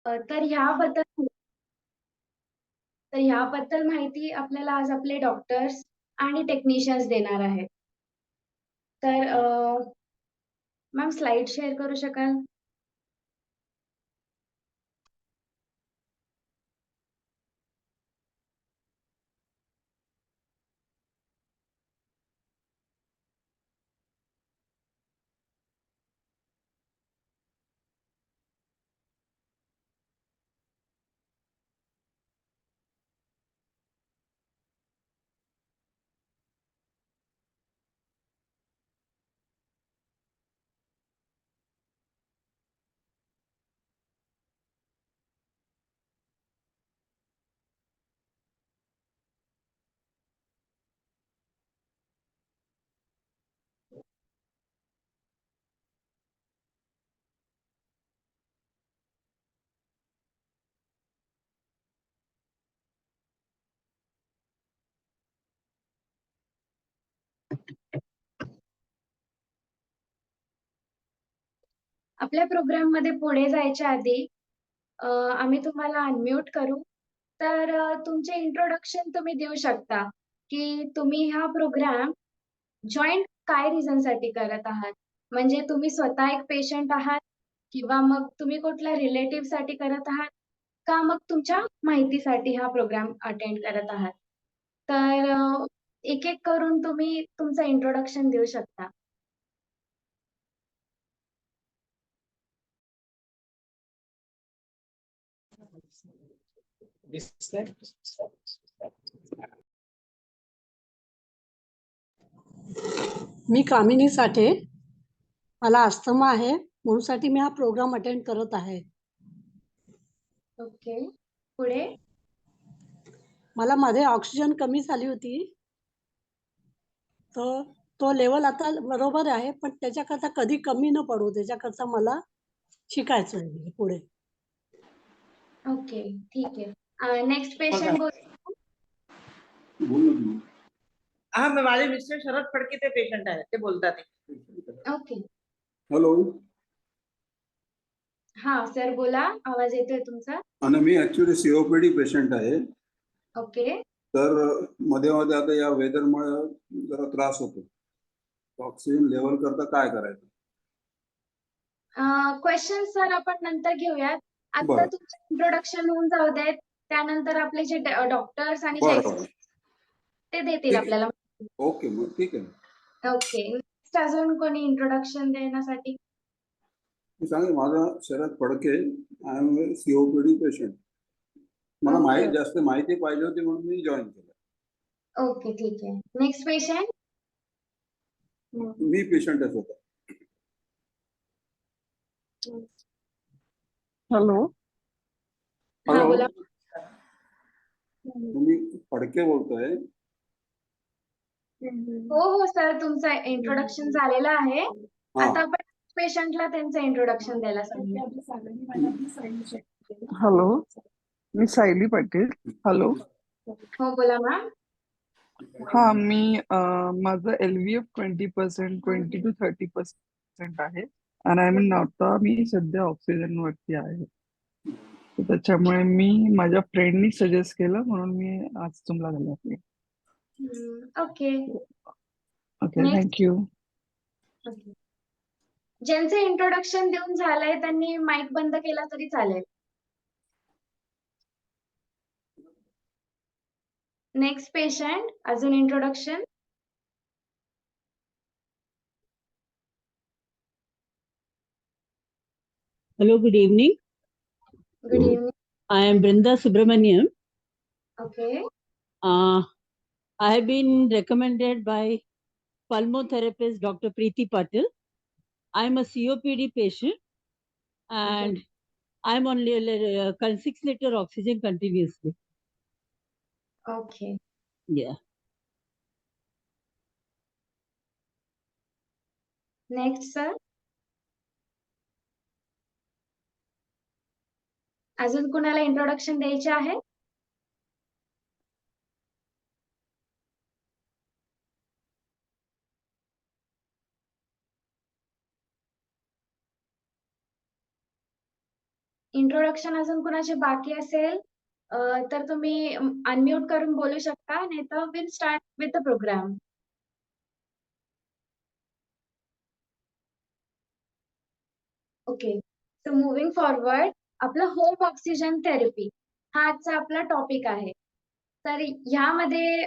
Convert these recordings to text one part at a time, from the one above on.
तर ह्याबद्दल माहिती आपल्याला आज आपले डॉक्टर्स आणि टेक्निशियन्स देणार आहेत. तर मॅम स्लाइड शेअर करू शकाल? आपल्या प्रोग्राममध्ये पुढे जायच्या आधी आम्ही तुम्हाला अनम्यूट करू. तर तुमचे इंट्रोडक्शन तुम्ही देऊ शकता, की तुम्ही हा प्रोग्राम जॉइन काय रिझनसाठी करत आहात? म्हणजे तुम्ही स्वतः एक पेशंट आहात किंवा मग तुम्ही कुठल्या रिलेटिव्हसाठी करत आहात? का मग तुमच्या माहितीसाठी हा प्रोग्राम अटेंड करत आहात? तर एक-एक करून तुम्ही तुमचं इंट्रोडक्शन देऊ शकता. मी कामिनी साठे, मला अस्थमा आहे म्हणून साठी मी हा प्रोग्राम अटेंड करत आहे. ओके. पुढे? मला मध्ये ऑक्सिजन कमी झाली होती, तर तो लेवल आता बरोबर आहे, पण त्याच्याकरता कधी कमी न पडू त्याच्याकरता मला शिकायचं आहे पुढे. ओके, ठीक आहे. नेक्स्ट पेशंट बोल. हाँ, मैं माझे मिस्टर शरद फडके ते पेशंट आहे, ते बोलतात. ओके. हॅलो. हा सर बोला, आवाज येतोय तुमचा. आणि मी ऍक्च्युली सीओपीडी पेशंट आहे. ओके. तर मध्ये मध्ये आता या वेदरमुळे जरा त्रास होतो. ऑक्सिजन लेवल करता काय करायचं? क्वेश्चन सर आपण नंतर घेऊयात. आता बरं. तुमचं इंट्रोडक्शन होऊन जाऊ देत. त्यानंतर आपले जे डॉक्टर्स आणि जे बरं. ते देतील ठीक. आपल्याला. ओके, मग ठीक आहे. ओके. नेक्स्ट अजून कोणी इंट्रोडक्शन देण्यासाठी? मी सांगेन, माझं शरद Phadke, I am COPD patient. मला जास्त माहिती पाहिजे होती म्हणून मी जॉईन केलं. ओके, ठीक आहे. Next patient? मी पेशंटच होतो. हॅलो. हा बोला. तुम्ही फडके बोलतोय? हो सर, तुमचं इंट्रोडक्शन झालेलं आहे. आता आपण पेशंटला त्यांचं इंट्रोडक्शन द्यायला सांगू. हॅलो, मी सायली पाटील. हॅलो. हो बोला मॅम. हा, मी माझं LVF 20% 20 to 30% आहे आणि आता मी सध्या ऑक्सिजन वरती आहे. तर त्याच्यामुळे मी माझ्या फ्रेंडनी सजेस्ट केलं म्हणून मी आज तुम्हाला घालवते. ओके. Okay, thank you. ज्यांचे इंट्रोडक्शन देऊन झालंय त्यांनी माईक बंद केला तरी चालेल. नेक्स्ट पेशंट, अजून introduction? Hello, good evening. Good evening. I am Brinda Subramaniam. Okay. I have been recommended by pulmotherapist Dr. Preeti Patil. I am a COPD patient and I am on 6 liter oxygen continuously. Okay. Yeah. Next, sir. अजून कुणाला introduction द्यायचे आहे? Introduction अजून कुणाचे बाकी असेल तर तुम्ही अनम्यूट करून बोलू शकता, नाहीतर will start with the programme. Okay. So moving forward, आपलं होम ऑक्सिजन थेरपी हा आजचा आपला टॉपिक आहे. तर ह्यामध्ये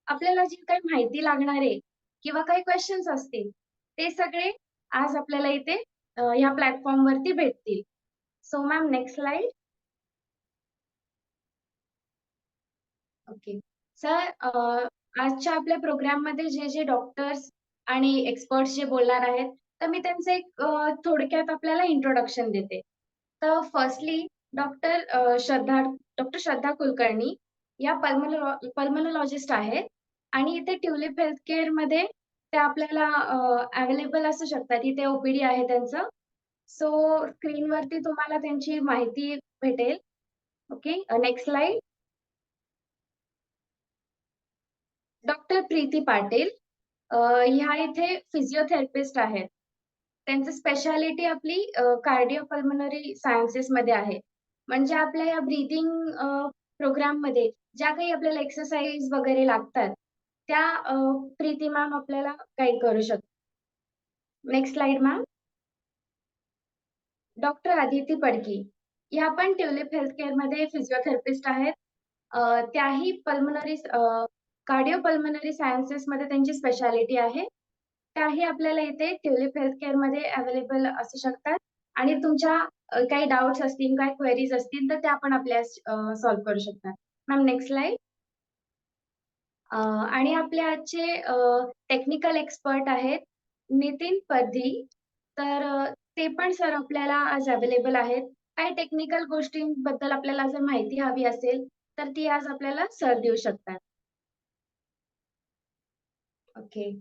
आपल्याला जी काही माहिती लागणार आहे किंवा काही क्वेश्चन्स असतील, ते सगळे आज आपल्याला इथे ह्या प्लॅटफॉर्मवरती भेटतील. So ma'am, next slide. Okay. Sir, आजच्या आपल्या प्रोग्राममध्ये जे जे डॉक्टर्स आणि एक्सपर्ट्स जे बोलणार आहेत, तर मी त्यांचं एक थोडक्यात आपल्याला इंट्रोडक्शन देते. तर फर्स्टली डॉक्टर श्रद्धा कुलकर्णी या पल्मोनॉलॉजिस्ट आहेत आणि इथे ट्युलिप हेल्थ केअरमध्ये ते आपल्याला अवेलेबल असू शकतात. इथे ओपीडी आहे त्यांचं. सो स्क्रीनवरती तुम्हाला त्यांची माहिती भेटेल. Okay. Next slide. Doctor Preeti Patil ह्या इथे फिजिओथेरपिस्ट आहेत. त्यांचं स्पेशालिटी आपली कार्डिओपल्मनरी सायन्सेस मध्ये आहे. म्हणजे आपल्या या ब्रीथिंग प्रोग्राम मध्ये ज्या काही आपल्याला एक्सरसाइज वगैरे लागतात, त्या प्रीती मॅम आपल्याला गाईड करू शकतात. Next slide ma'am. Doctor Aditi Padki या पण ट्युलिप हेल्थ केअर मध्ये फिजिओथेरपिस्ट आहेत. त्याही कार्डिओपल्मनरी सायन्सेस मध्ये त्यांची स्पेशालिटी आहे. त्याही आपल्याला इथे ट्युलिप हेल्थ केअर मध्ये अवेलेबल असू शकतात आणि तुमच्या काही डाऊट्स असतील, काही क्वेरीज असतील, तर त्या पण आपल्या सॉल्व्ह करू शकतात. Ma'am, next slide. आणि आपले आजचे टेक्निकल एक्सपर्ट आहेत नितीन परधी. तर ते पण सर आपल्याला आज अवेलेबल आहेत. काही टेक्निकल गोष्टींबद्दल आपल्याला जर माहिती हवी असेल, तर ती आज आपल्याला सर देऊ शकतात. ओके.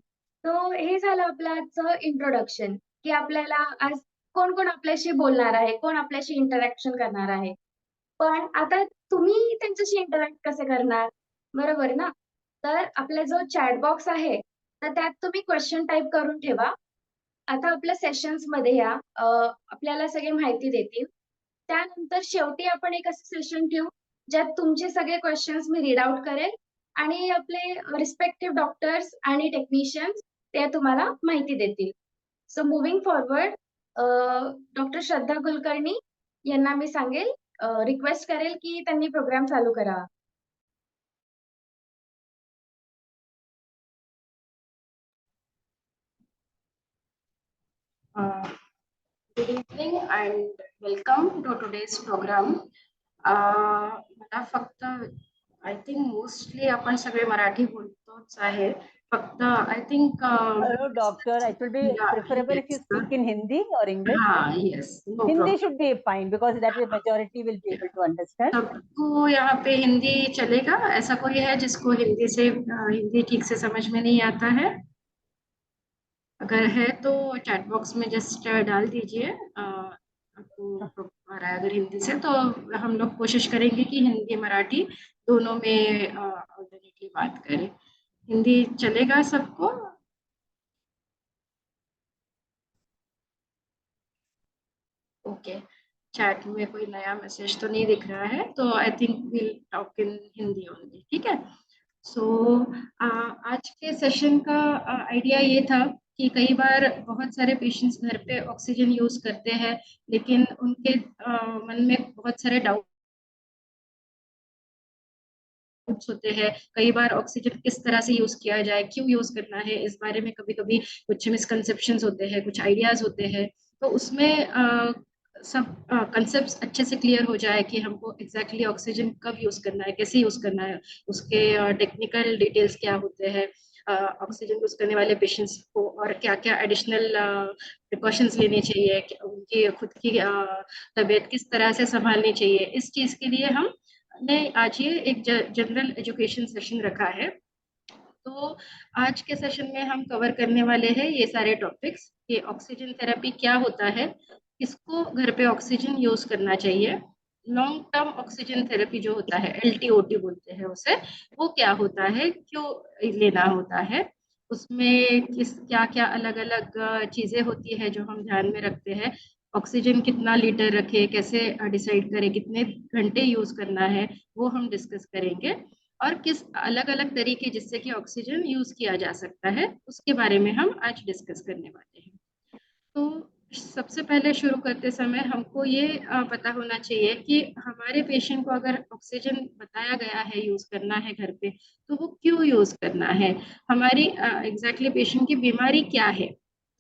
सो हे झालं आपलं आजचं इंट्रोडक्शन, की आपल्याला आज कोण कोण आपल्याशी बोलणार आहे, कोण आपल्याशी इंटरॅक्शन करणार आहे. पण आता तुम्ही त्यांच्याशी इंटरॅक्ट कसे करणार, बरोबर ना? तर आपला जो चॅट बॉक्स आहे, तर त्यात तुम्ही क्वेश्चन टाइप करून ठेवा. आता आपल्या सेशन्समध्ये या आपल्याला सगळी माहिती देतील. त्यानंतर शेवटी आपण एक असं सेशन ठेवू, ज्यात तुमचे सगळे क्वेश्चन्स मी रीड आउट करेल आणि आपले रिस्पेक्टिव्ह डॉक्टर्स आणि टेक्निशियन्स ते तुम्हाला माहिती देतील. सो मूव्हिंग फॉरवर्ड, डॉक्टर श्रद्धा कुलकर्णी यांना मी सांगेल, रिक्वेस्ट करेल की त्यांनी प्रोग्राम चालू करावा. Good evening and welcome to today's program. मला फक्त आय थिंक मोस्टली आपण सगळे मराठी बोलतोच आहे. फक्त I think Hello, doctor. It will be preferable if you speak in Hindi or English. yes, no Hindi problem. should be fine because that way majority will be able to understand. सबको यहाँ पे हिंदी चलेगा? ऐसा कोई है जिसको हिंदी ठीक से समझ में नहीं आता है? अगर है तो चैट बॉक्स में जस्ट डाल दीजिए आपको आ रहा है अगर हिंदी से, तो हम लोग कोशिश करेंगे कि हिंदी मराठी दोनों में ऑल्टरनेटली बात करें. हिंदी चलेगा सबको? ओके. चैट में कोई नया मैसेज तो नहीं दिख रहा है, तो I think will talk in Hindi only. ठीक है. सो आज के सेशन का आइडिया ये था कि कई बार बहुत सारे पेशेंट्स घर पे ऑक्सीजन यूज करते हैं, लेकिन उनके मन में बहुत सारे डाउट्स होते हैं. कई बार ऑक्सीजन किस तरह से यूज किया जाए, क्यों यूज करना है, इस बारे में कभी कभी कुछ मिसकंसेप्शंस होते हैं, कुछ आइडियाज होते हैं. तो उसमें सब कंसेप्ट अच्छे से क्लियर हो जाए कि हमको एग्जैक्टली ऑक्सीजन कब यूज करना है, कैसे यूज करना है, उसके टेक्निकल डिटेल्स क्या होते हैं, ऑक्सीजन यूज करने वाले पेशेंट्स को और क्या क्या एडिशनल प्रिकॉशंस लेने चाहिए, उनकी खुद की तबीयत किस तरह से संभालनी चाहिए. इस चीज के लिए हमने आज ये एक जनरल एजुकेशन सेशन रखा है. तो आज के सेशन में हम कवर करने वाले हैं ये सारे टॉपिक्स कि ऑक्सीजन थेरेपी क्या होता है, किसको घर पे ऑक्सीजन यूज करना चाहिए, लॉन्ग टर्म ऑक्सीजन थेरेपी जो होता है LTOT बोलते हैं उसे, वो क्या होता है, क्यों लेना होता है, उसमें क्या क्या अलग अलग चीजें होती है जो हम ध्यान में रखते हैं, ऑक्सीजन कितना लीटर रखे, कैसे डिसाइड करें कितने घंटे यूज करना है, वो हम डिस्कस करेंगे। और किस अलग अलग तरीके जिससे कि ऑक्सीजन यूज किया जा सकता है उसके बारे में हम आज डिस्कस करने वाले हैं। तो सबसे पहले शुरू करते समय हमको ये पता होना चाहिए कि हमारे पेशेंट को अगर ऑक्सीजन बताया गया है यूज करना है घर पे, तो वो क्यों यूज करना है, हमारी एग्जैक्टली पेशेंट की बीमारी क्या है।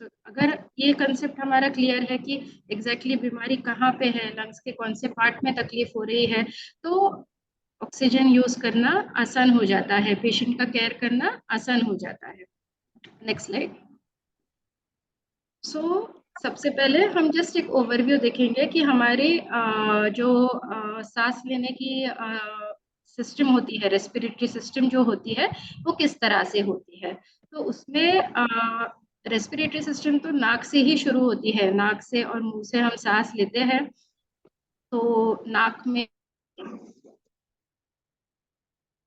तो अगर ये कंसेप्ट हमारा क्लियर है कि एग्जैक्टली बीमारी कहाँ पे है, लंग्स के कौन से पार्ट में तकलीफ हो रही है, तो ऑक्सीजन यूज करना आसान हो जाता है, पेशेंट का केयर करना आसान हो जाता है। Next slide. सो सबसे पहले हम जस्ट एक ओवरव्यू देखेंगे कि हमारे जो सांस लेने की सिस्टम होती है, रेस्पिरेटरी सिस्टम जो होती है वो किस तरह से होती है। तो उसमें रेस्पिरेटरी सिस्टम तो नाक से ही शुरू होती है, नाक से और मुंह से हम सांस लेते हैं। तो नाक में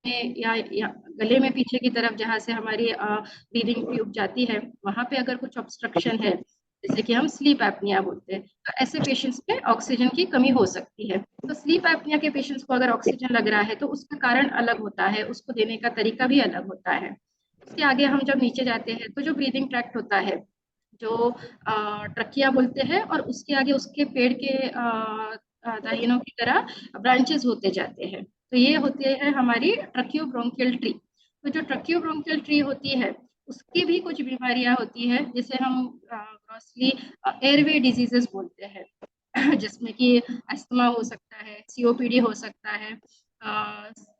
या गले में पीछे की तरफ जहाँ से हमारी ब्रीदिंग ट्यूब जाती है, वहां पे अगर कुछ ऑब्स्ट्रक्शन है, जैसे कि हम स्लीप एपनिया बोलते हैं, तो ऐसे पेशेंट्स में ऑक्सीजन की कमी हो सकती है। तो स्लीप एपनिया के पेशेंट्स को अगर ऑक्सीजन लग रहा है तो उसका कारण अलग होता है, उसको देने का तरीका भी अलग होता है। उसके आगे हम जब नीचे जाते हैं तो जो ब्रीदिंग ट्रैक्ट होता है, जो ट्रकिया बोलते हैं, और उसके आगे उसके पेड़ के दाहिनों की तरह ब्रांचेस होते जाते हैं। तो ये होती है हमारी ट्रकियोब्रोंकियल ट्री। तो जो ट्रकियोब्रोंकियल ट्री होती है उसकी भी कुछ बीमारियां होती है, जिसे हम ग्रॉसली एयरवे डिजीजेस बोलते हैं, जिसमें कि अस्थमा हो सकता है, सीओपीडी हो सकता है,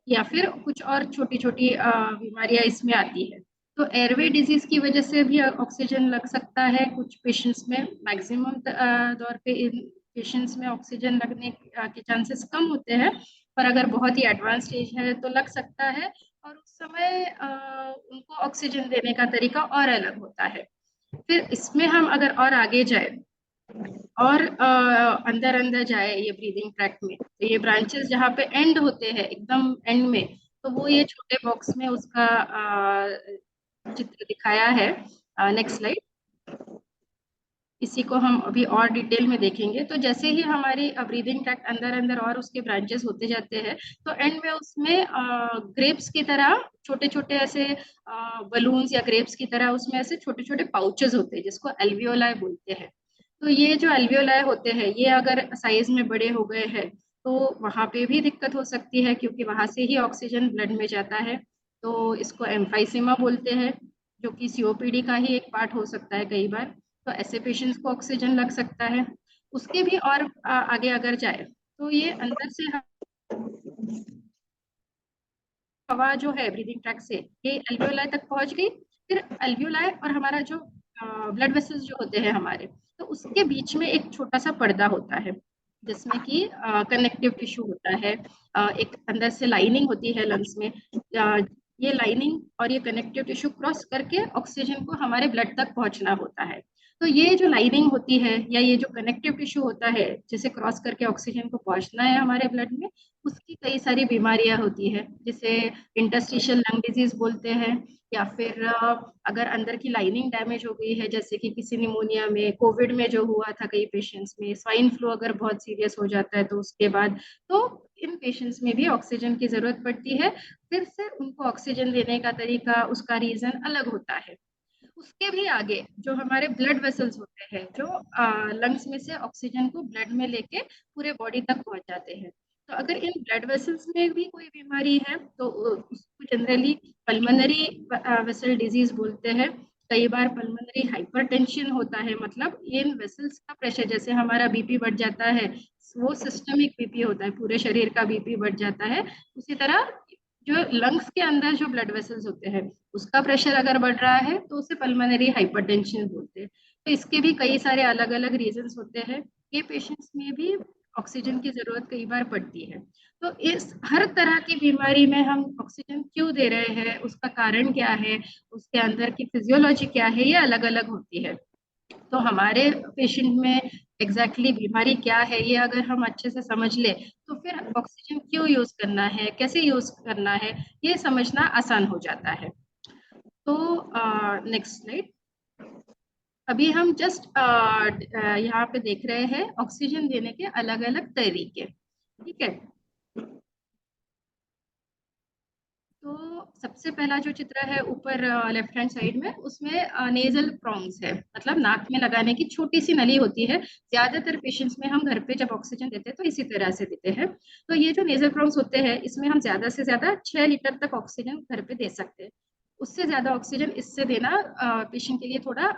या फिर कुछ और छोटी छोटी बीमारियां इसमें आती है। तो एयरवे डिजीज की वजह से भी ऑक्सीजन लग सकता है कुछ पेशेंट्स में। मैक्सिमम तौर पे इन पेशेंट्स में ऑक्सीजन लगने के चांसेस कम होते हैं, पर अगर बहुत ही एडवांस स्टेज है तो लग सकता है। और उस समय उनको ऑक्सीजन देने का तरीका और अलग होता है। फिर इसमें हम अगर और आगे जाए और अंदर अंदर जाए ये ब्रीदिंग ट्रैक्ट में, तो ये ब्रांचेस जहाँ पे एंड होते हैं एकदम एंड में, तो वो ये छोटे बॉक्स में उसका चित्र दिखाया है। Next slide. इसी को हम अभी और डिटेल में देखेंगे। तो जैसे ही हमारी ब्रीदिंग ट्रैक्ट अंदर अंदर और उसके ब्रांचेस होते जाते हैं, तो एंड में उसमें ग्रेप्स की तरह छोटे छोटे ऐसे बलून्स या ग्रेप्स की तरह उसमें ऐसे छोटे छोटे पाउचेस होते हैं, जिसको एल्वियोलाई बोलते हैं। तो ये जो एल्वियोलाई होते हैं, ये अगर साइज में बड़े हो गए हैं तो वहां पे भी दिक्कत हो सकती है, क्योंकि वहां से ही ऑक्सीजन ब्लड में जाता है। तो इसको एम्फाइसीमा बोलते हैं, जो कि सीओपीडी का ही एक पार्ट हो सकता है कई बार। तो ऐसे पेशेंट्स को ऑक्सीजन लग सकता है। उसके भी और आगे अगर जाए तो ये अंदर से हवा जो है ब्रीदिंग ट्रैक्ट से ये एल्वियोलाई तक पहुंच गई। फिर एल्वियोलाई और हमारा जो ब्लड वेसल्स जो होते हैं हमारे, तो उसके बीच में एक छोटा सा पर्दा होता है, जिसमें कि कनेक्टिव टिश्यू होता है। एक अंदर से लाइनिंग होती है लंग्स में। ये लाइनिंग और ये कनेक्टिव टिश्यू क्रॉस करके ऑक्सीजन को हमारे ब्लड तक पहुंचना होता है। तो ये जो लाइनिंग होती है या ये जो कनेक्टिव टिश्यू होता है जिसे क्रॉस करके ऑक्सीजन को पहुंचना है हमारे ब्लड में, उसकी कई सारी बीमारियां होती है, जिसे इंटरस्टिशियल लंग डिजीज बोलते हैं। या फिर अगर अंदर की लाइनिंग डैमेज हो गई है, जैसे कि किसी निमोनिया में, कोविड में जो हुआ था कई पेशेंट्स में, स्वाइन फ्लू अगर बहुत सीरियस हो जाता है तो उसके बाद, तो इन पेशेंट्स में भी ऑक्सीजन की जरूरत पड़ती है। फिर से उनको ऑक्सीजन देने का तरीका, उसका रीजन अलग होता है। उसके भी आगे जो हमारे ब्लड वेसल्स होते हैं, जो लंग्स में से ऑक्सीजन को ब्लड में लेके पूरे बॉडी तक पहुंच जाते हैं। तो अगर इन ब्लड वेसल्स में भी कोई बीमारी है तो उसको जनरली पल्मोनरी वेसल डिजीज बोलते हैं। कई बार पल्मोनरी हाइपरटेंशन होता है, मतलब इन वेसल्स का प्रेशर, जैसे हमारा बीपी बढ़ जाता है, वो सिस्टमिक बीपी होता है, पूरे शरीर का बीपी बढ़ जाता है। उसी तरह जो लंग्स के अंदर जो ब्लड वेसल्स होते हैं उसका प्रेशर अगर बढ़ रहा है तो उसे पल्मोनरी हाइपरटेंशन बोलते हैं। तो इसके भी कई सारे अलग अलग रीजंस होते हैं। ये पेशेंट्स में भी ऑक्सीजन की जरूरत कई बार पड़ती है। तो इस हर तरह की बीमारी में हम ऑक्सीजन क्यों दे रहे हैं, उसका कारण क्या है, उसके अंदर की फिजियोलॉजी क्या है, ये अलग अलग होती है। तो हमारे पेशेंट में एग्जैक्टली बीमारी क्या है ये अगर हम अच्छे से समझ ले, तो फिर ऑक्सीजन क्यों यूज करना है, कैसे यूज करना है, ये समझना आसान हो जाता है। तो नेक्स्ट स्लाइड। अभी हम जस्ट यहाँ पे देख रहे हैं ऑक्सीजन देने के अलग अलग तरीके, ठीक है। तो सबसे पहला जो चित्र है ऊपर लेफ्ट हैंड साइड में, उसमें नेजल प्रोंग्स है, मतलब नाक में लगाने की छोटी सी नली होती है। ज्यादातर पेशेंट्स में हम घर पे जब ऑक्सीजन देते हैं तो इसी तरह से देते हैं। तो ये जो नेजल प्रोंग्स होते हैं, इसमें हम ज्यादा से ज्यादा 6 लीटर तक ऑक्सीजन घर पे दे सकते हैं। उससे ज्यादा ऑक्सीजन इससे देना पेशेंट के लिए थोड़ा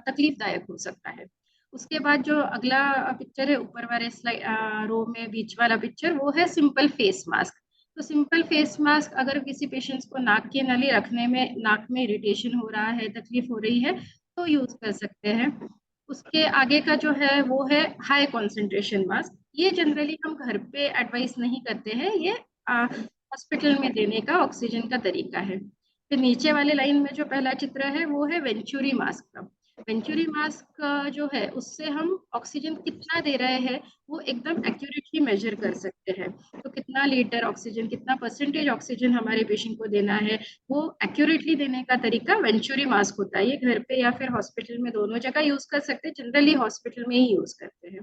तकलीफदायक हो सकता है। उसके बाद जो अगला पिक्चर है ऊपर वाले स्लाइड रो में, बीच वाला पिक्चर, वो है सिंपल फेस मास्क। तो सिंपल फेस मास्क अगर किसी पेशेंट्स को नाक की नली रखने में, नाक में इरिटेशन हो रहा है, तकलीफ हो रही है, तो यूज कर सकते हैं। उसके आगे का जो है वो है हाई कॉन्सेंट्रेशन मास्क। ये जनरली हम घर पे एडवाइस नहीं करते हैं, ये हॉस्पिटल में देने का ऑक्सीजन का तरीका है। फिर नीचे वाले लाइन में जो पहला चित्र है वो है वेंचुरी मास्क का। वेंचुरी मास्क जो है उससे हम ऑक्सीजन कितना दे रहे हैं वो एकदम एक्यूरेटली मेजर कर सकते हैं। तो कितना लीटर ऑक्सीजन, कितना परसेंटेज ऑक्सीजन हमारे पेशेंट को देना है, वो एक्यूरेटली देने का तरीका वेंचुरी मास्क होता है। ये घर पे या फिर हॉस्पिटल में दोनों जगह यूज कर सकते हैं, जनरली हॉस्पिटल में ही यूज करते हैं।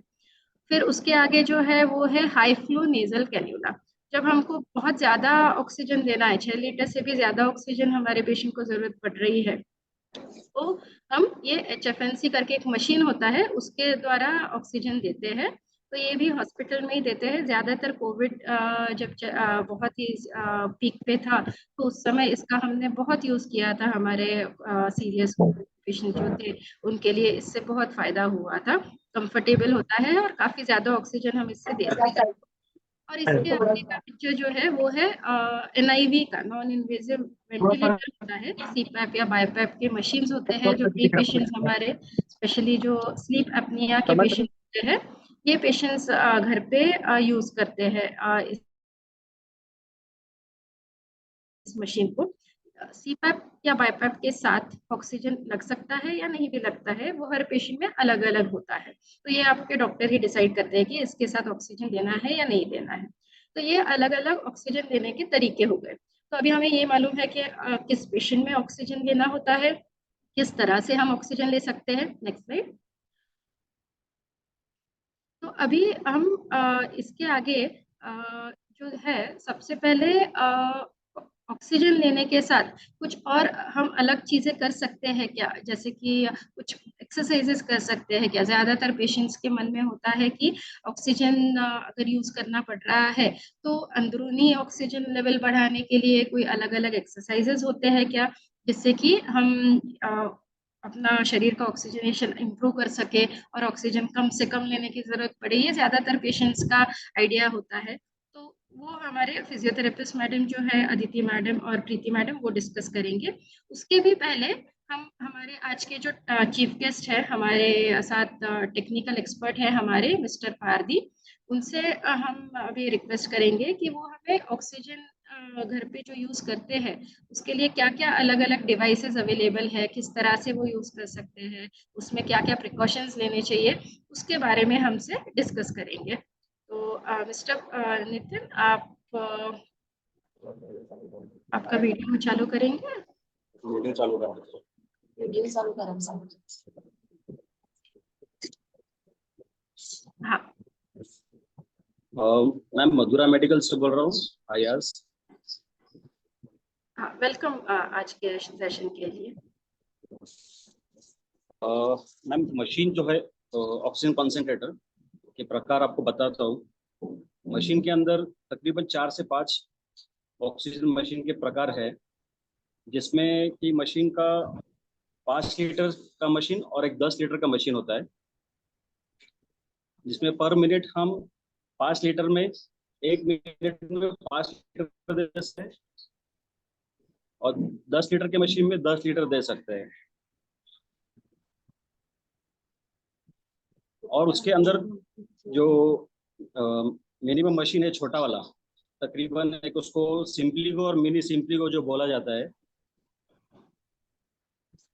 फिर उसके आगे जो है वो है हाई फ्लो नेजल कैन्यूला। जब हमको बहुत ज्यादा ऑक्सीजन देना है, 6 लीटर से भी ज्यादा ऑक्सीजन हमारे पेशेंट को जरूरत पड़ रही है, तो हम ये HFNC करके एक मशीन होता है, उसके द्वारा ऑक्सीजन देते हैं। तो ये भी हॉस्पिटल में ही देते हैं। ज्यादातर कोविड जब बहुत ही पीक पे था, तो उस समय इसका हमने बहुत यूज किया था। हमारे सीरियस पेशेंट जो थे उनके लिए इससे बहुत फायदा हुआ था। कंफर्टेबल होता है और काफी ज्यादा ऑक्सीजन हम इससे दे सकते हैं। और इसके आगे का पिक्चर जो है वो है NIV का, नॉन इन्वेजिव वेंटिलेटर होता है। CPAP या बाईपैप के मशीन्स होते हैं जो कई पेशेंट्स हमारे, स्पेशली जो स्लीप एपनिया के पेशेंट होते हैं, ये पेशेंट्स घर पे यूज करते हैं इस मशीन को। CPAP या बाईपैप के साथ ऑक्सीजन लग सकता है या नहीं भी लगता है, वो हर पेशेंट में अलग अलग होता है। तो ये आपके डॉक्टर ही डिसाइड करते हैं कि इसके साथ ऑक्सीजन देना है या नहीं देना है। तो ये अलग अलग ऑक्सीजन देने के तरीके हो गए। तो अभी हमें ये मालूम है कि किस पेशेंट में ऑक्सीजन देना होता है, किस तरह से हम ऑक्सीजन ले सकते हैं। Next slide. तो अभी हम इसके आगे जो है, सबसे पहले ऑक्सीजन लेने के साथ कुछ और हम अलग चीजें कर सकते हैं क्या, जैसे कि कुछ एक्सरसाइजेस कर सकते हैं क्या। ज्यादातर पेशेंट्स के मन में होता है कि ऑक्सीजन अगर यूज करना पड़ रहा है तो अंदरूनी ऑक्सीजन लेवल बढ़ाने के लिए कोई अलग अलग एक्सरसाइजेस होते हैं क्या, जिससे कि हम अपना शरीर का ऑक्सीजनेशन इंप्रूव कर सके और ऑक्सीजन कम से कम लेने की जरूरत पड़े। ये ज्यादातर पेशेंट्स का आइडिया होता है। तो वो हमारे फिजियोथेरेपिस्ट मैडम जो है, अदिति मैडम और प्रीति मैडम, वो डिस्कस करेंगे। उसके भी पहले हम हमारे आज के जो चीफ गेस्ट है हमारे साथ, टेक्निकल एक्सपर्ट है हमारे मिस्टर पारदी, उनसे हम अभी रिक्वेस्ट करेंगे कि वो हमें ऑक्सीजन घर पे जो यूज करते हैं उसके लिए क्या क्या अलग अलग डिवाइसेस अवेलेबल है, किस तरह से वो यूज कर सकते हैं, उसमें क्या क्या प्रिकॉशंस लेने चाहिए, उसके बारे में हमसे डिस्कस करेंगे। तो मिस्टर नितिन, आप आपका वीडियो चालू करेंगे। वीडियो चालू कर हाँ, मैम मधुरा मेडिकल से बोल रहा हूँ, IRS। हाँ, वेलकम आज के सेशन के लिए। मैम मशीन जो है ऑक्सीजन कॉन्सेंट्रेटर के प्रकार आपको बताता हूँ। मशीन के अंदर तकरीबन 4 से 5 ऑक्सीजन मशीन के प्रकार है, जिसमें कि मशीन का 5 लीटर का मशीन और एक 10 लीटर का मशीन होता है, जिसमें पर मिनट हम 5 लीटर में 1 मिनट में 5 लीटर दे सकते हैं और 10 लीटर के मशीन में 10 लीटर दे सकते हैं। और उसके अंदर जो मिनिमम मशीन है छोटा वाला, तकरीबन एक उसको सिंपलीगो और मिनी सिंपलीगो जो बोला जाता है,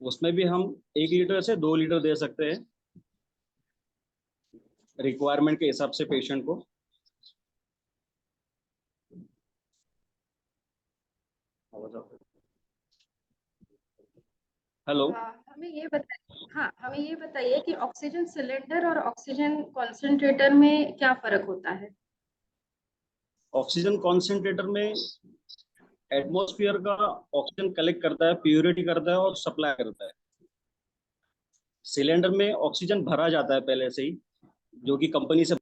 उसमें भी हम 1 लीटर से 2 लीटर दे सकते हैं रिक्वायरमेंट के हिसाब से पेशेंट को। हेलो, हमें ये बताइए, हाँ, हमें ये बताइए कि ऑक्सीजन सिलेंडर और ऑक्सीजन कॉन्सेंट्रेटर में क्या फर्क होता है? ऑक्सीजन कॉन्सेंट्रेटर में एटमॉस्फेयर का ऑक्सीजन कलेक्ट करता है, प्योरिटी करता है और सप्लाई करता है। सिलेंडर में ऑक्सीजन भरा जाता है पहले से ही, जो कि कंपनी से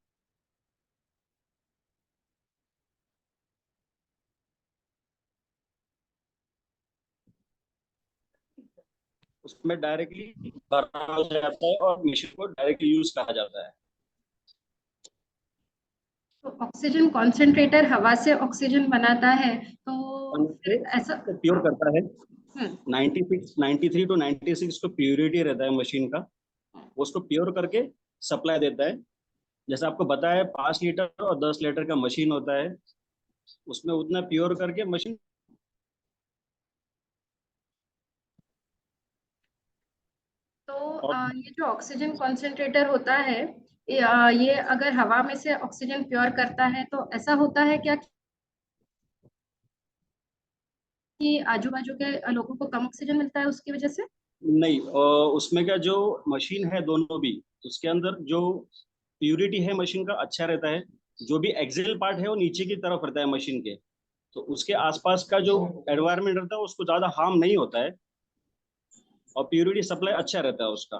उसमें डायरेक्टली भरा हो जाता है और मशीन को डायरेक्टली यूज करा जाता है। तो ऑक्सीजन कॉन्सेंट्रेटर हवा से ऑक्सीजन बनाता है, तो फिर ऐसा प्योर करता है। हम्म 93 to 96 को प्योरिटी रहता है मशीन का, उसको प्योर करके सप्लाई देता है। जैसे आपको बताया 5 लीटर और 10 लीटर का मशीन होता है, उसमें उतना प्योर करके मशीन। तो ये जो ऑक्सीजन कॉन्सेंट्रेटर होता है, ये अगर हवा में से ऑक्सीजन प्योर करता है, तो ऐसा होता है क्या कि आजू बाजू के लोगों को कम ऑक्सीजन मिलता है उसकी वजह से? नहीं, उसमें का जो मशीन है दोनों भी, उसके अंदर जो प्यूरिटी है मशीन का अच्छा रहता है। जो भी एक्सेल पार्ट है वो नीचे की तरफ रहता है मशीन के, तो उसके आसपास का जो एनवायरनमेंट रहता है उसको ज्यादा हार्म नहीं होता है और प्यूरिटी सप्लाई अच्छा रहता है उसका।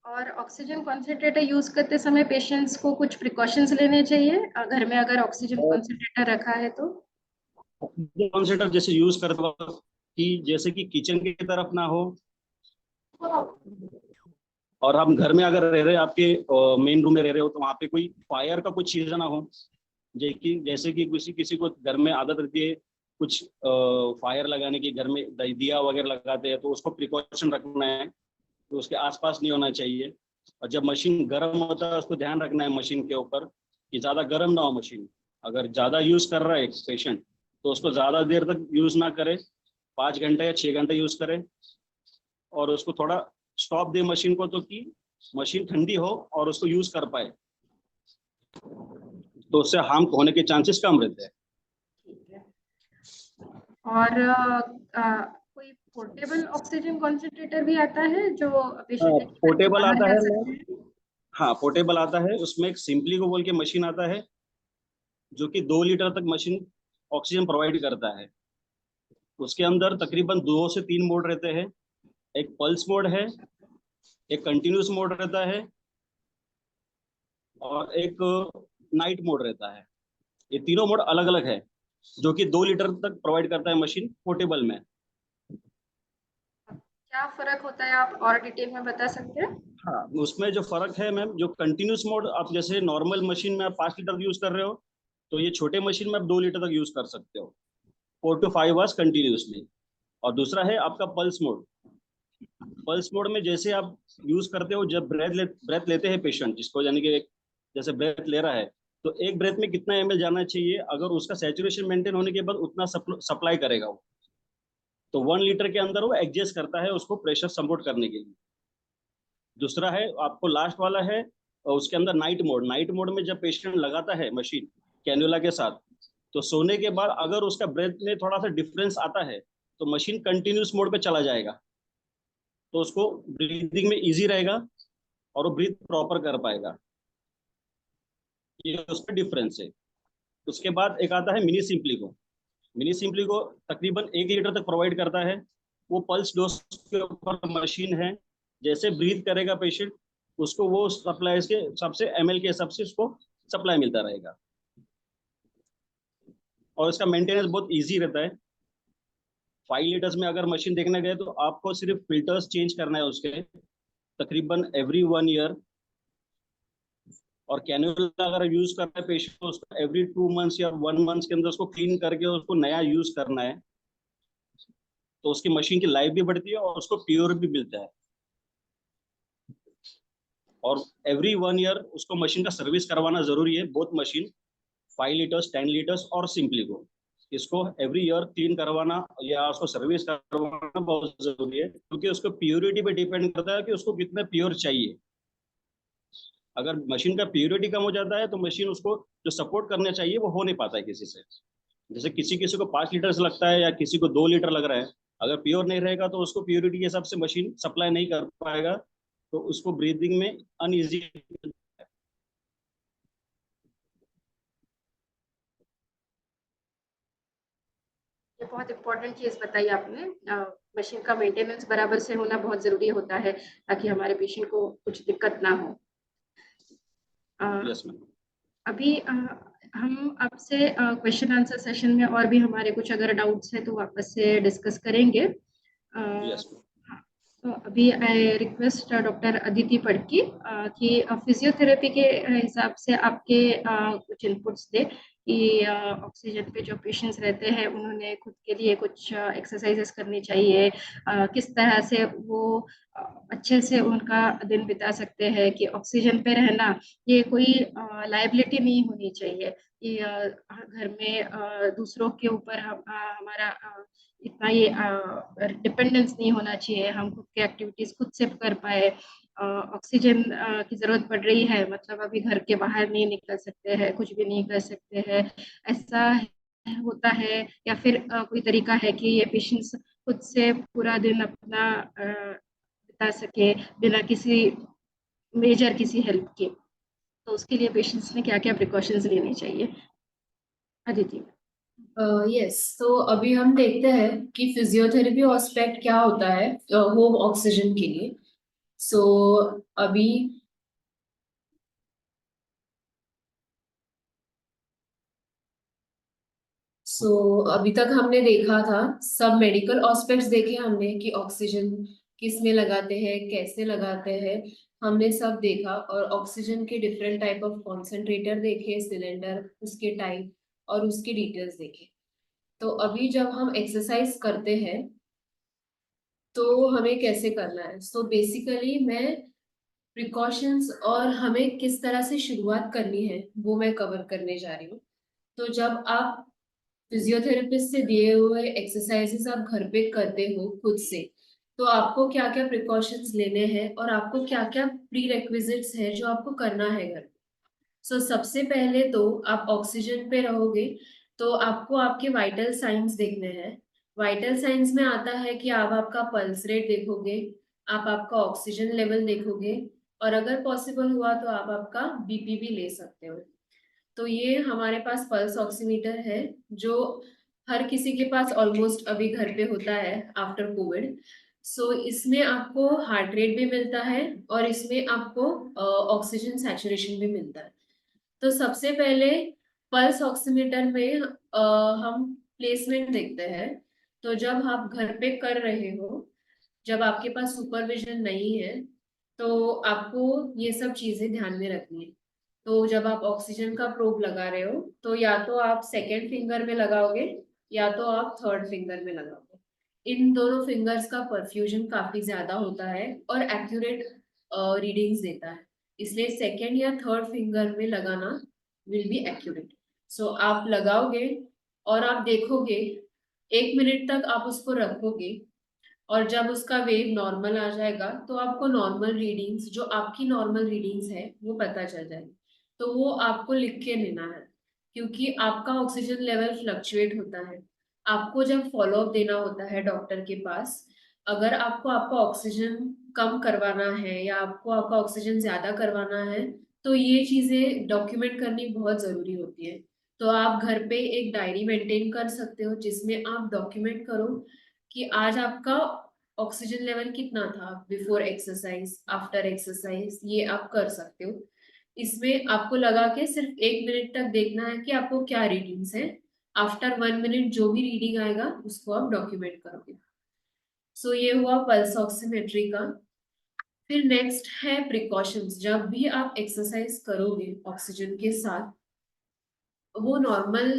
और ऑक्सीजन कॉन्सेंट्रेटर यूज करते समय पेशेंट्स को कुछ प्रिकॉशंस लेने चाहिए घर में अगर ऑक्सीजन कॉन्सेंट्रेटर रखा है तो? कॉन्सेंट्रेटर जैसे यूज करते वक्त कि जैसे कि किचन की तरफ ना हो, और हम घर में अगर रह रहे हैं, आपके मेन रूम में रह रहे हो, तो वहाँ पे कोई फायर का कुछ चीज ना हो। जैसे कि किसी किसी को घर में आदत रहती है कुछ फायर लगाने की, घर में दिया वगैरह लगाते हैं, तो उसको प्रिकॉशन रखना है, तो उसके आसपास नहीं होना चाहिए। और जब मशीन गर्म होता है उसको ध्यान रखना है मशीन के ऊपर कि ज्यादा गर्म ना हो मशीन। अगर ज्यादा यूज कर रहा है एक पेशेंट तो उसको ज्यादा देर तक यूज ना करे, 5 घंटे या 6 घंटे यूज करे, और उसको थोड़ा स्टॉप दे मशीन को, तो कि मशीन ठंडी हो और उसको यूज कर पाए, तो उससे हार्म होने के चांसेस कम रहते हैं। ठीक है। और कोई पोर्टेबल ऑक्सीजन कॉन्सेंट्रेटर भी आता है जो पेशेंट पोर्टेबल बाहर आता जा है। सकते हैं? हाँ, पोर्टेबल आता है, उसमें एक सिंपली को बोल के मशीन आता है जो कि 2 लीटर तक मशीन ऑक्सीजन प्रोवाइड करता है। उसके अंदर तकरीबन 2 से 3 मोड रहते हैं। एक पल्स मोड है, एक कंटिन्यूस मोड रहता है और एक नाइट मोड रहता है। ये तीनों मोड अलग अलग है, जो कि 2 लीटर तक प्रोवाइड करता है मशीन पोर्टेबल में। क्या फर्क होता है, आप और डिटेल में बता सकते हैं? हाँ, उसमें जो फर्क है मैम, जो कंटिन्यूस मोड, आप जैसे नॉर्मल मशीन में आप 5 लीटर यूज कर रहे हो, तो ये छोटे मशीन में आप 2 लीटर तक यूज कर सकते हो 4 to 5 आवर्स कंटिन्यूसली। और दूसरा है आपका पल्स मोड। पल्स मोड में जैसे आप यूज करते हो, जब ब्रेथ लेते हैं पेशेंट, जिसको यानी कि जैसे ब्रेथ ले रहा है, तो एक ब्रेथ में कितना ml जाना चाहिए, अगर उसका सैचुरेशन मेंटेन होने के बाद उतना सप्लाई करेगा वो, तो 1 लीटर के अंदर वो एडजस्ट करता है उसको प्रेशर सपोर्ट करने के लिए। दूसरा है आपको लास्ट वाला है, उसके अंदर नाइट मोड। नाइट मोड में जब पेशेंट लगाता है मशीन कैन्युला के साथ, तो सोने के बाद अगर उसका ब्रेथ में थोड़ा सा डिफरेंस आता है तो मशीन कंटिन्यूस मोड पे चला जाएगा, तो उसको ब्रीदिंग में इजी रहेगा और वो ब्रीथ प्रॉपर कर पाएगा। ये उसका डिफरेंस है। उसके बाद एक आता है मिनी सिंप्लिको। मिनी सिंप्लिको तकरीबन 1 लीटर तक प्रोवाइड करता है। वो पल्स डोज के ऊपर मशीन है, जैसे ब्रीथ करेगा पेशेंट उसको वो सप्लाई के सबसे ml के हिसाब से उसको सप्लाई मिलता रहेगा, और इसका मेंटेनेंस बहुत इजी रहता है। 5 लीटर्स में अगर मशीन देखने गए तो आपको सिर्फ फिल्टर्स चेंज करना है उसके, तकरीबन एवरी 1 ईयर। और कैन्युला अगर यूज कर रहे हैं पेशेंट तो उसको एवरी 2 मंथ्स या 1 मंथ के अंदर उसको क्लीन करके उसको नया यूज करना है, तो उसकी मशीन की लाइफ भी बढ़ती है और उसको प्योर भी मिलता है। और एवरी 1 ईयर उसको मशीन का सर्विस करवाना जरूरी है। बहुत मशीन 5 लीटर्स 10 लीटर्स और सिंप्लिको, इसको एवरी ईयर क्लीन करवाना या उसको सर्विस करवाना बहुत जरूरी है, क्योंकि उसको प्योरिटी पे डिपेंड करता है कि उसको कितना प्योर चाहिए। अगर मशीन का प्योरिटी कम हो जाता है तो मशीन उसको जो सपोर्ट करना चाहिए वो हो नहीं पाता है किसी से। जैसे किसी किसी को 5 लीटर से लगता है या किसी को 2 लीटर लग रहा है, अगर प्योर नहीं रहेगा तो उसको प्योरिटी के हिसाब से मशीन सप्लाई नहीं कर पाएगा, तो उसको ब्रीदिंग में अनईजी। ये बहुत इम्पोर्टेंट चीज बताई आपने। मशीन का मेंटेनेंस बराबर से होना बहुत जरूरी होता है ताकि हमारे पेशेंट को कुछ दिक्कत ना हो। Yes ma'am. अभी हम आपसे क्वेश्चन आंसर सेशन में और भी हमारे कुछ अगर डाउट्स है तो वापस से डिस्कस करेंगे। Yes ma'am. हाँ, तो अभी आई रिक्वेस्ट डॉक्टर अदिति पड़की कि फिजियोथेरेपी के हिसाब से आपके कुछ इनपुट्स दे कि ऑक्सीजन पे जो पेशेंट्स रहते हैं उन्होंने खुद के लिए कुछ एक्सरसाइजेस करनी चाहिए, किस तरह से वो अच्छे से उनका दिन बिता सकते हैं, कि ऑक्सीजन पे रहना ये कोई लाइबिलिटी नहीं होनी चाहिए कि घर में दूसरों के ऊपर हमारा इतना ये डिपेंडेंस नहीं होना चाहिए, हम खुद के एक्टिविटीज खुद से कर पाए। ऑक्सीजन की जरूरत पड़ रही है मतलब अभी घर के बाहर नहीं निकल सकते हैं, कुछ भी नहीं कर सकते हैं, ऐसा होता है? या फिर कोई तरीका है कि ये पेशेंट्स खुद से पूरा दिन अपना बिता सके बिना किसी मेजर किसी हेल्प के? तो उसके लिए पेशेंट्स ने क्या क्या प्रिकॉशंस लेने चाहिए? अदिति। यस, तो अभी हम देखते हैं कि फिजियोथेरेपी एस्पेक्ट क्या होता है होम ऑक्सीजन के लिए। सो अभी अभी तक हमने देखा था सब मेडिकल एस्पेक्ट्स देखे हमने कि ऑक्सीजन किस में लगाते हैं, कैसे लगाते हैं, हमने सब देखा। और ऑक्सीजन के डिफरेंट टाइप ऑफ कॉन्सेंट्रेटर देखे, सिलेंडर, उसके टाइप और उसकी डिटेल्स देखे। तो अभी जब हम एक्सरसाइज करते हैं तो हमें कैसे करना है, सो बेसिकली मैं प्रिकॉशंस और हमें किस तरह से शुरुआत करनी है वो मैं कवर करने जा रही हूँ। तो जब आप फिजियोथेरेपिस्ट से दिए हुए एक्सरसाइजेस आप घर पे करते हो खुद से, तो आपको क्या क्या प्रिकॉशंस लेने हैं और आपको क्या क्या प्री रेक्विजिट्स है जो आपको करना है घर पे। सबसे पहले तो आप ऑक्सीजन पे रहोगे तो आपको आपके वाइटल साइंस देखने हैं। वाइटल साइंस में आता है कि आप आपका पल्स रेट देखोगे, आप आपका ऑक्सीजन लेवल देखोगे, और अगर पॉसिबल हुआ तो आप आपका बीपी भी ले सकते हो। तो ये हमारे पास पल्स ऑक्सीमीटर है जो हर किसी के पास ऑलमोस्ट अभी घर पे होता है आफ्टर कोविड। इसमें आपको हार्ट रेट भी मिलता है और इसमें आपको ऑक्सीजन सैचुरेशन भी मिलता है। तो सबसे पहले पल्स ऑक्सीमीटर में हम प्लेसमेंट देखते हैं। तो जब आप घर पे कर रहे हो, जब आपके पास सुपरविजन नहीं है, तो आपको ये सब चीजें ध्यान में रखनी है। तो जब आप ऑक्सीजन का प्रोब लगा रहे हो तो या तो आप सेकेंड फिंगर में लगाओगे या तो आप थर्ड फिंगर में लगाओगे। इन दोनों फिंगर्स का परफ्यूजन काफी ज्यादा होता है और एक्यूरेट रीडिंग्स देता है, इसलिए सेकेंड या थर्ड फिंगर में लगाना विल बी एक्यूरेट। आप लगाओगे और आप देखोगे, 1 मिनट तक आप उसको रखोगे और जब उसका वेव नॉर्मल आ जाएगा तो आपको नॉर्मल रीडिंग्स, जो आपकी नॉर्मल रीडिंग्स है वो पता चल जाएगी। तो वो आपको लिख के लेना है क्योंकि आपका ऑक्सीजन लेवल फ्लक्चुएट होता है। आपको जब फॉलो अप देना होता है डॉक्टर के पास, अगर आपको आपका ऑक्सीजन कम करवाना है या आपको आपका ऑक्सीजन ज्यादा करवाना है, तो ये चीजें डॉक्यूमेंट करनी बहुत जरूरी होती है। तो आप घर पे एक डायरी मेंटेन कर सकते हो जिसमें आप डॉक्यूमेंट करो कि आज आपका ऑक्सीजन लेवल कितना था बिफोर एक्सरसाइज, आफ्टर एक्सरसाइज, ये आप कर सकते हो। इसमें आपको लगा के सिर्फ 1 मिनट तक देखना है कि आपको क्या रीडिंग्स है। आफ्टर 1 मिनट जो भी रीडिंग आएगा उसको आप डॉक्यूमेंट करोगे। ये हुआ पल्स ऑक्सीमेट्री का। फिर नेक्स्ट है प्रिकॉशंस। जब भी आप एक्सरसाइज करोगे ऑक्सीजन के साथ, वो नॉर्मल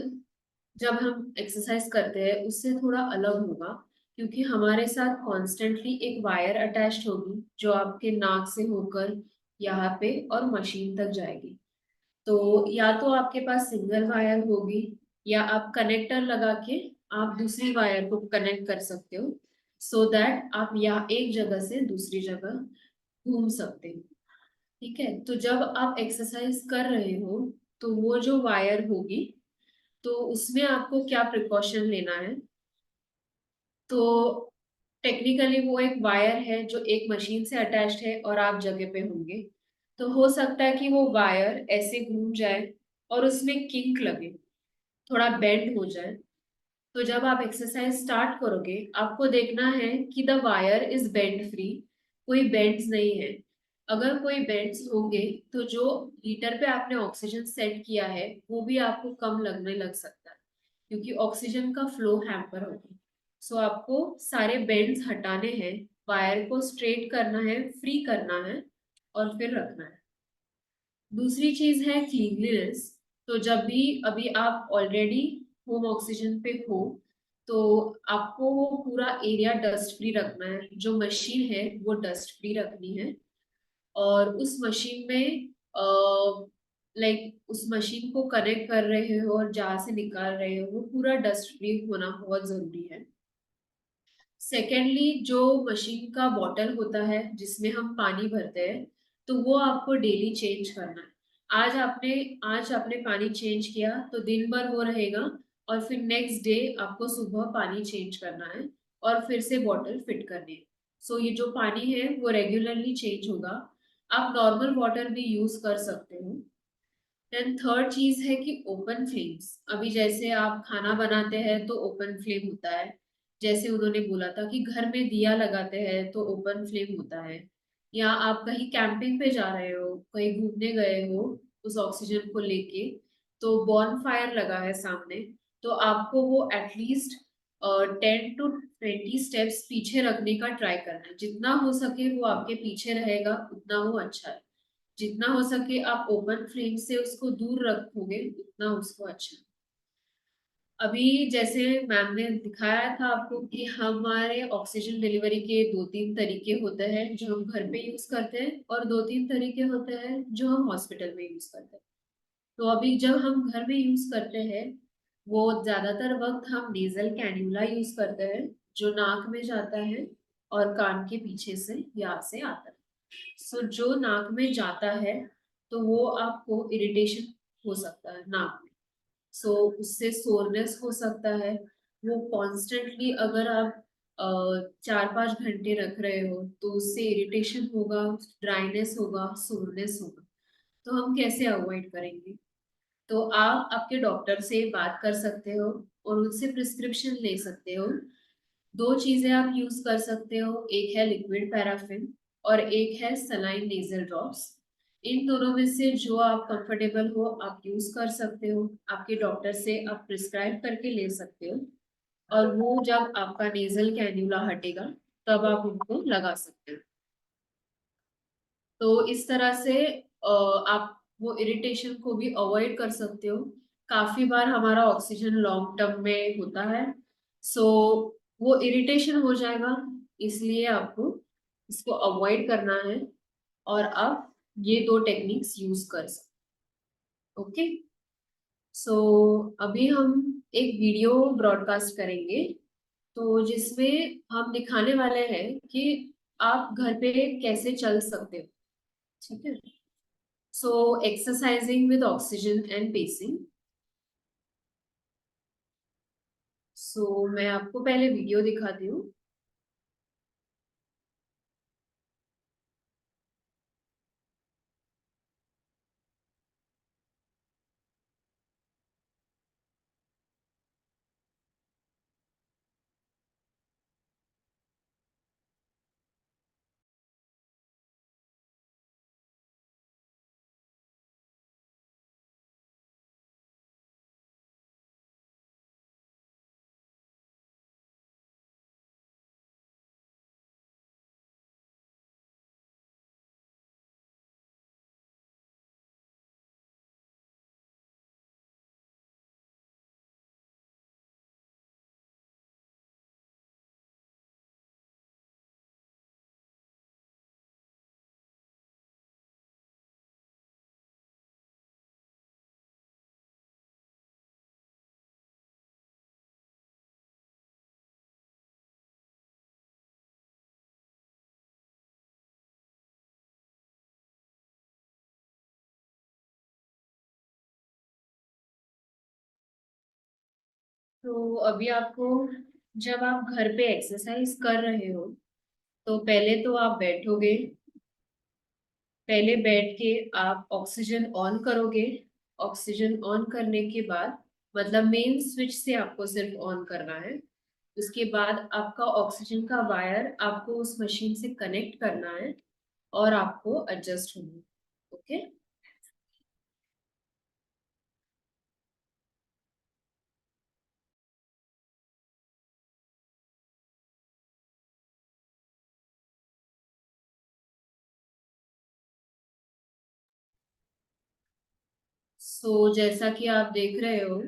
जब हम एक्सरसाइज करते हैं उससे थोड़ा अलग होगा क्योंकि हमारे साथ कॉन्स्टेंटली एक वायर अटैच्ड होगी जो आपके नाक से होकर यहाँ पे और मशीन तक जाएगी। तो या तो आपके पास सिंगल वायर होगी या आप कनेक्टर लगा के आप दूसरी वायर को कनेक्ट कर सकते हो सो दैट आप यहाँ एक जगह से दूसरी जगह घूम सकते हो। ठीक है, तो जब आप एक्सरसाइज कर रहे हो तो वो जो वायर होगी तो उसमें आपको क्या प्रिकॉशन लेना है, तो टेक्निकली वो एक वायर है जो एक मशीन से अटैच्ड है और आप जगह पे होंगे। तो हो सकता है कि वो वायर ऐसे घूम जाए और उसमें किंक लगे, थोड़ा बेंड हो जाए। तो जब आप एक्सरसाइज स्टार्ट करोगे आपको देखना है कि the wire is bend free, कोई बेंड्स नहीं है। अगर कोई बेंड्स होंगे तो जो हीटर पे आपने ऑक्सीजन सेट किया है वो भी आपको कम लगने लग सकता है, क्योंकि ऑक्सीजन का फ्लो हैम्पर होगा। सो आपको सारे बेंड्स हटाने हैं, वायर को स्ट्रेट करना है, फ्री करना है और फिर रखना है। दूसरी चीज है क्लीनलीनेस। तो जब भी अभी आप ऑलरेडी होम ऑक्सीजन पे हो तो आपको वो पूरा एरिया डस्ट फ्री रखना है, जो मशीन है वो डस्ट फ्री रखनी है। और उस मशीन में उस मशीन को कनेक्ट कर रहे हो और जहाँ से निकाल रहे हो वो पूरा डस्ट फ्री होना बहुत जरूरी है। सेकेंडली, जो मशीन का बॉटल होता है जिसमें हम पानी भरते हैं तो वो आपको डेली चेंज करना है। आज आपने पानी चेंज किया तो दिन भर वो रहेगा और फिर नेक्स्ट डे आपको सुबह पानी चेंज करना है और फिर से बॉटल फिट करनी है। सो ये जो पानी है वो रेगुलरली चेंज होगा। आप नॉर्मल वाटर भी यूज कर सकते हो। देन थर्ड चीज है कि ओपन फ्लेम्स। अभी जैसे आप खाना बनाते हैं तो ओपन फ्लेम होता है, जैसे उन्होंने बोला था कि घर में दिया लगाते हैं तो ओपन फ्लेम होता है, या आप कहीं कैंपिंग पे जा रहे हो, कहीं घूमने गए हो उस ऑक्सीजन को लेके, तो बॉर्न फायर लगा है सामने, तो आपको वो एटलीस्ट 10 to 20 स्टेप्स पीछे रखने का ट्राई करना है। जितना हो सके वो आपके पीछे रहेगा उतना वो अच्छा है। जितना हो सके आप ओपन फ्लेम से उसको दूर रखोगे उतना उसको अच्छा। अभी जैसे मैम ने दिखाया था आपको कि हमारे ऑक्सीजन डिलीवरी के 2-3 तरीके होते हैं जो हम घर पे यूज करते हैं और 2-3 तरीके होते हैं जो हम हॉस्पिटल में यूज करते हैं। तो अभी जब हम घर में यूज करते हैं वो ज्यादातर वक्त हम नेजल कैन्यूला यूज करते हैं, जो नाक में जाता है और कान के पीछे से यहाँ से आता है। सो जो नाक में जाता है तो वो आपको इरिटेशन हो सकता है नाक में। सो उससे सोरनेस हो सकता है। वो कॉन्स्टेंटली अगर आप 4-5 घंटे रख रहे हो तो उससे इरिटेशन होगा, ड्राइनेस होगा, सोरनेस होगा। तो हम कैसे अवॉइड करेंगे? तो आप आपके डॉक्टर से बात कर सकते हो और उनसे प्रिस्क्रिप्शन ले सकते हो। दो चीजें आप यूज कर सकते हो, एक है लिक्विड पैराफिन और एक है सलाइन नेजल ड्रॉप्स। इन दोनों में से जो आप कंफर्टेबल हो आप यूज कर सकते हो, आपके डॉक्टर से आप प्रिस्क्राइब करके ले सकते हो और वो जब आपका नेजल कैन्यूला हटेगा तब आप उनको लगा सकते हो। तो इस तरह से आप वो इरिटेशन को भी अवॉइड कर सकते हो। काफी बार हमारा ऑक्सीजन लॉन्ग टर्म में होता है, सो वो इरिटेशन हो जाएगा, इसलिए आपको इसको अवॉइड करना है और आप ये 2 टेक्निक्स यूज कर सकते। ओके, सो अभी हम एक वीडियो ब्रॉडकास्ट करेंगे तो जिसमें हम दिखाने वाले हैं कि आप घर पे कैसे चल सकते हो। ठीक है, so exercising with oxygen and pacing. So मैं आपको पहले वीडियो दिखाती हूँ। तो अभी आपको जब आप घर पे एक्सरसाइज कर रहे हो तो पहले तो आप बैठोगे, पहले बैठ के आप ऑक्सीजन ऑन करोगे। ऑक्सीजन ऑन करने के बाद मतलब मेन स्विच से आपको सिर्फ ऑन करना है। उसके बाद आपका ऑक्सीजन का वायर आपको उस मशीन से कनेक्ट करना है और आपको एडजस्ट होना है। ओके। सो जैसा कि आप देख रहे हो,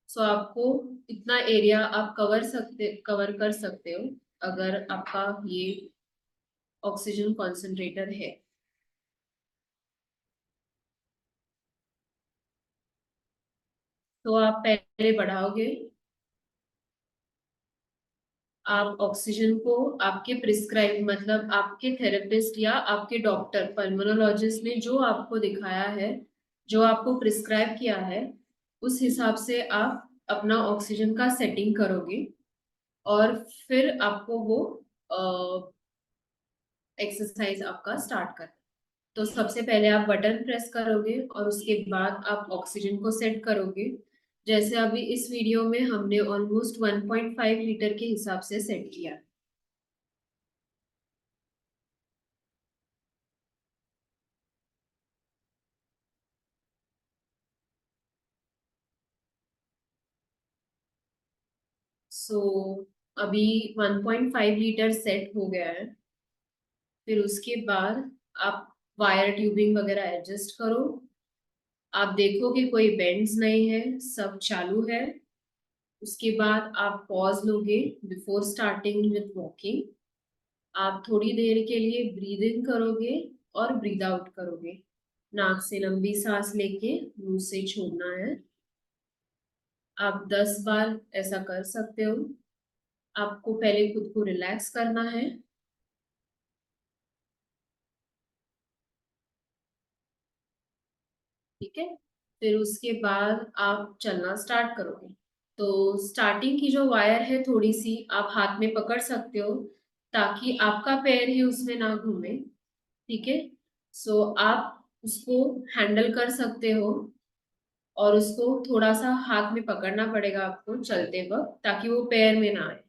सो आपको इतना एरिया आप कवर कर सकते हो अगर आपका ये ऑक्सीजन कॉन्सेंट्रेटर है। तो आप पहले बढ़ाओगे, आप ऑक्सीजन को आपके प्रिस्क्राइब मतलब आपके थेरेपिस्ट या आपके डॉक्टर पल्मोनोलॉजिस्ट ने जो आपको दिखाया है, जो आपको प्रिस्क्राइब किया है, उस हिसाब से आप अपना ऑक्सीजन का सेटिंग करोगे और फिर आपको वो एक्सरसाइज आपका स्टार्ट कर। तो सबसे पहले आप बटन प्रेस करोगे और उसके बाद आप ऑक्सीजन को सेट करोगे। जैसे अभी इस वीडियो में हमने ऑलमोस्ट 1.5 लीटर के हिसाब से सेट किया। सो अभी 1.5 लीटर सेट हो गया है। फिर उसके बाद आप वायर ट्यूबिंग वगैरह एडजस्ट करो। आप देखो कि कोई बेंड्स नहीं है, सब चालू है। उसके बाद आप पॉज लोगे बिफोर स्टार्टिंग विथ वॉकिंग। आप थोड़ी देर के लिए ब्रीद इन करोगे और ब्रीद आउट करोगे। नाक से लंबी सांस लेके मुंह से छोड़ना है। आप 10 बार ऐसा कर सकते हो। आपको पहले खुद को रिलैक्स करना है। ठीक है। फिर उसके बाद आप चलना स्टार्ट करोगे। तो स्टार्टिंग की जो वायर है थोड़ी सी आप हाथ में पकड़ सकते हो ताकि आपका पैर ही उसमें ना घूमे। ठीक है। सो आप उसको हैंडल कर सकते हो और उसको थोड़ा सा हाथ में पकड़ना पड़ेगा आपको चलते वक्त ताकि वो पैर में ना आए।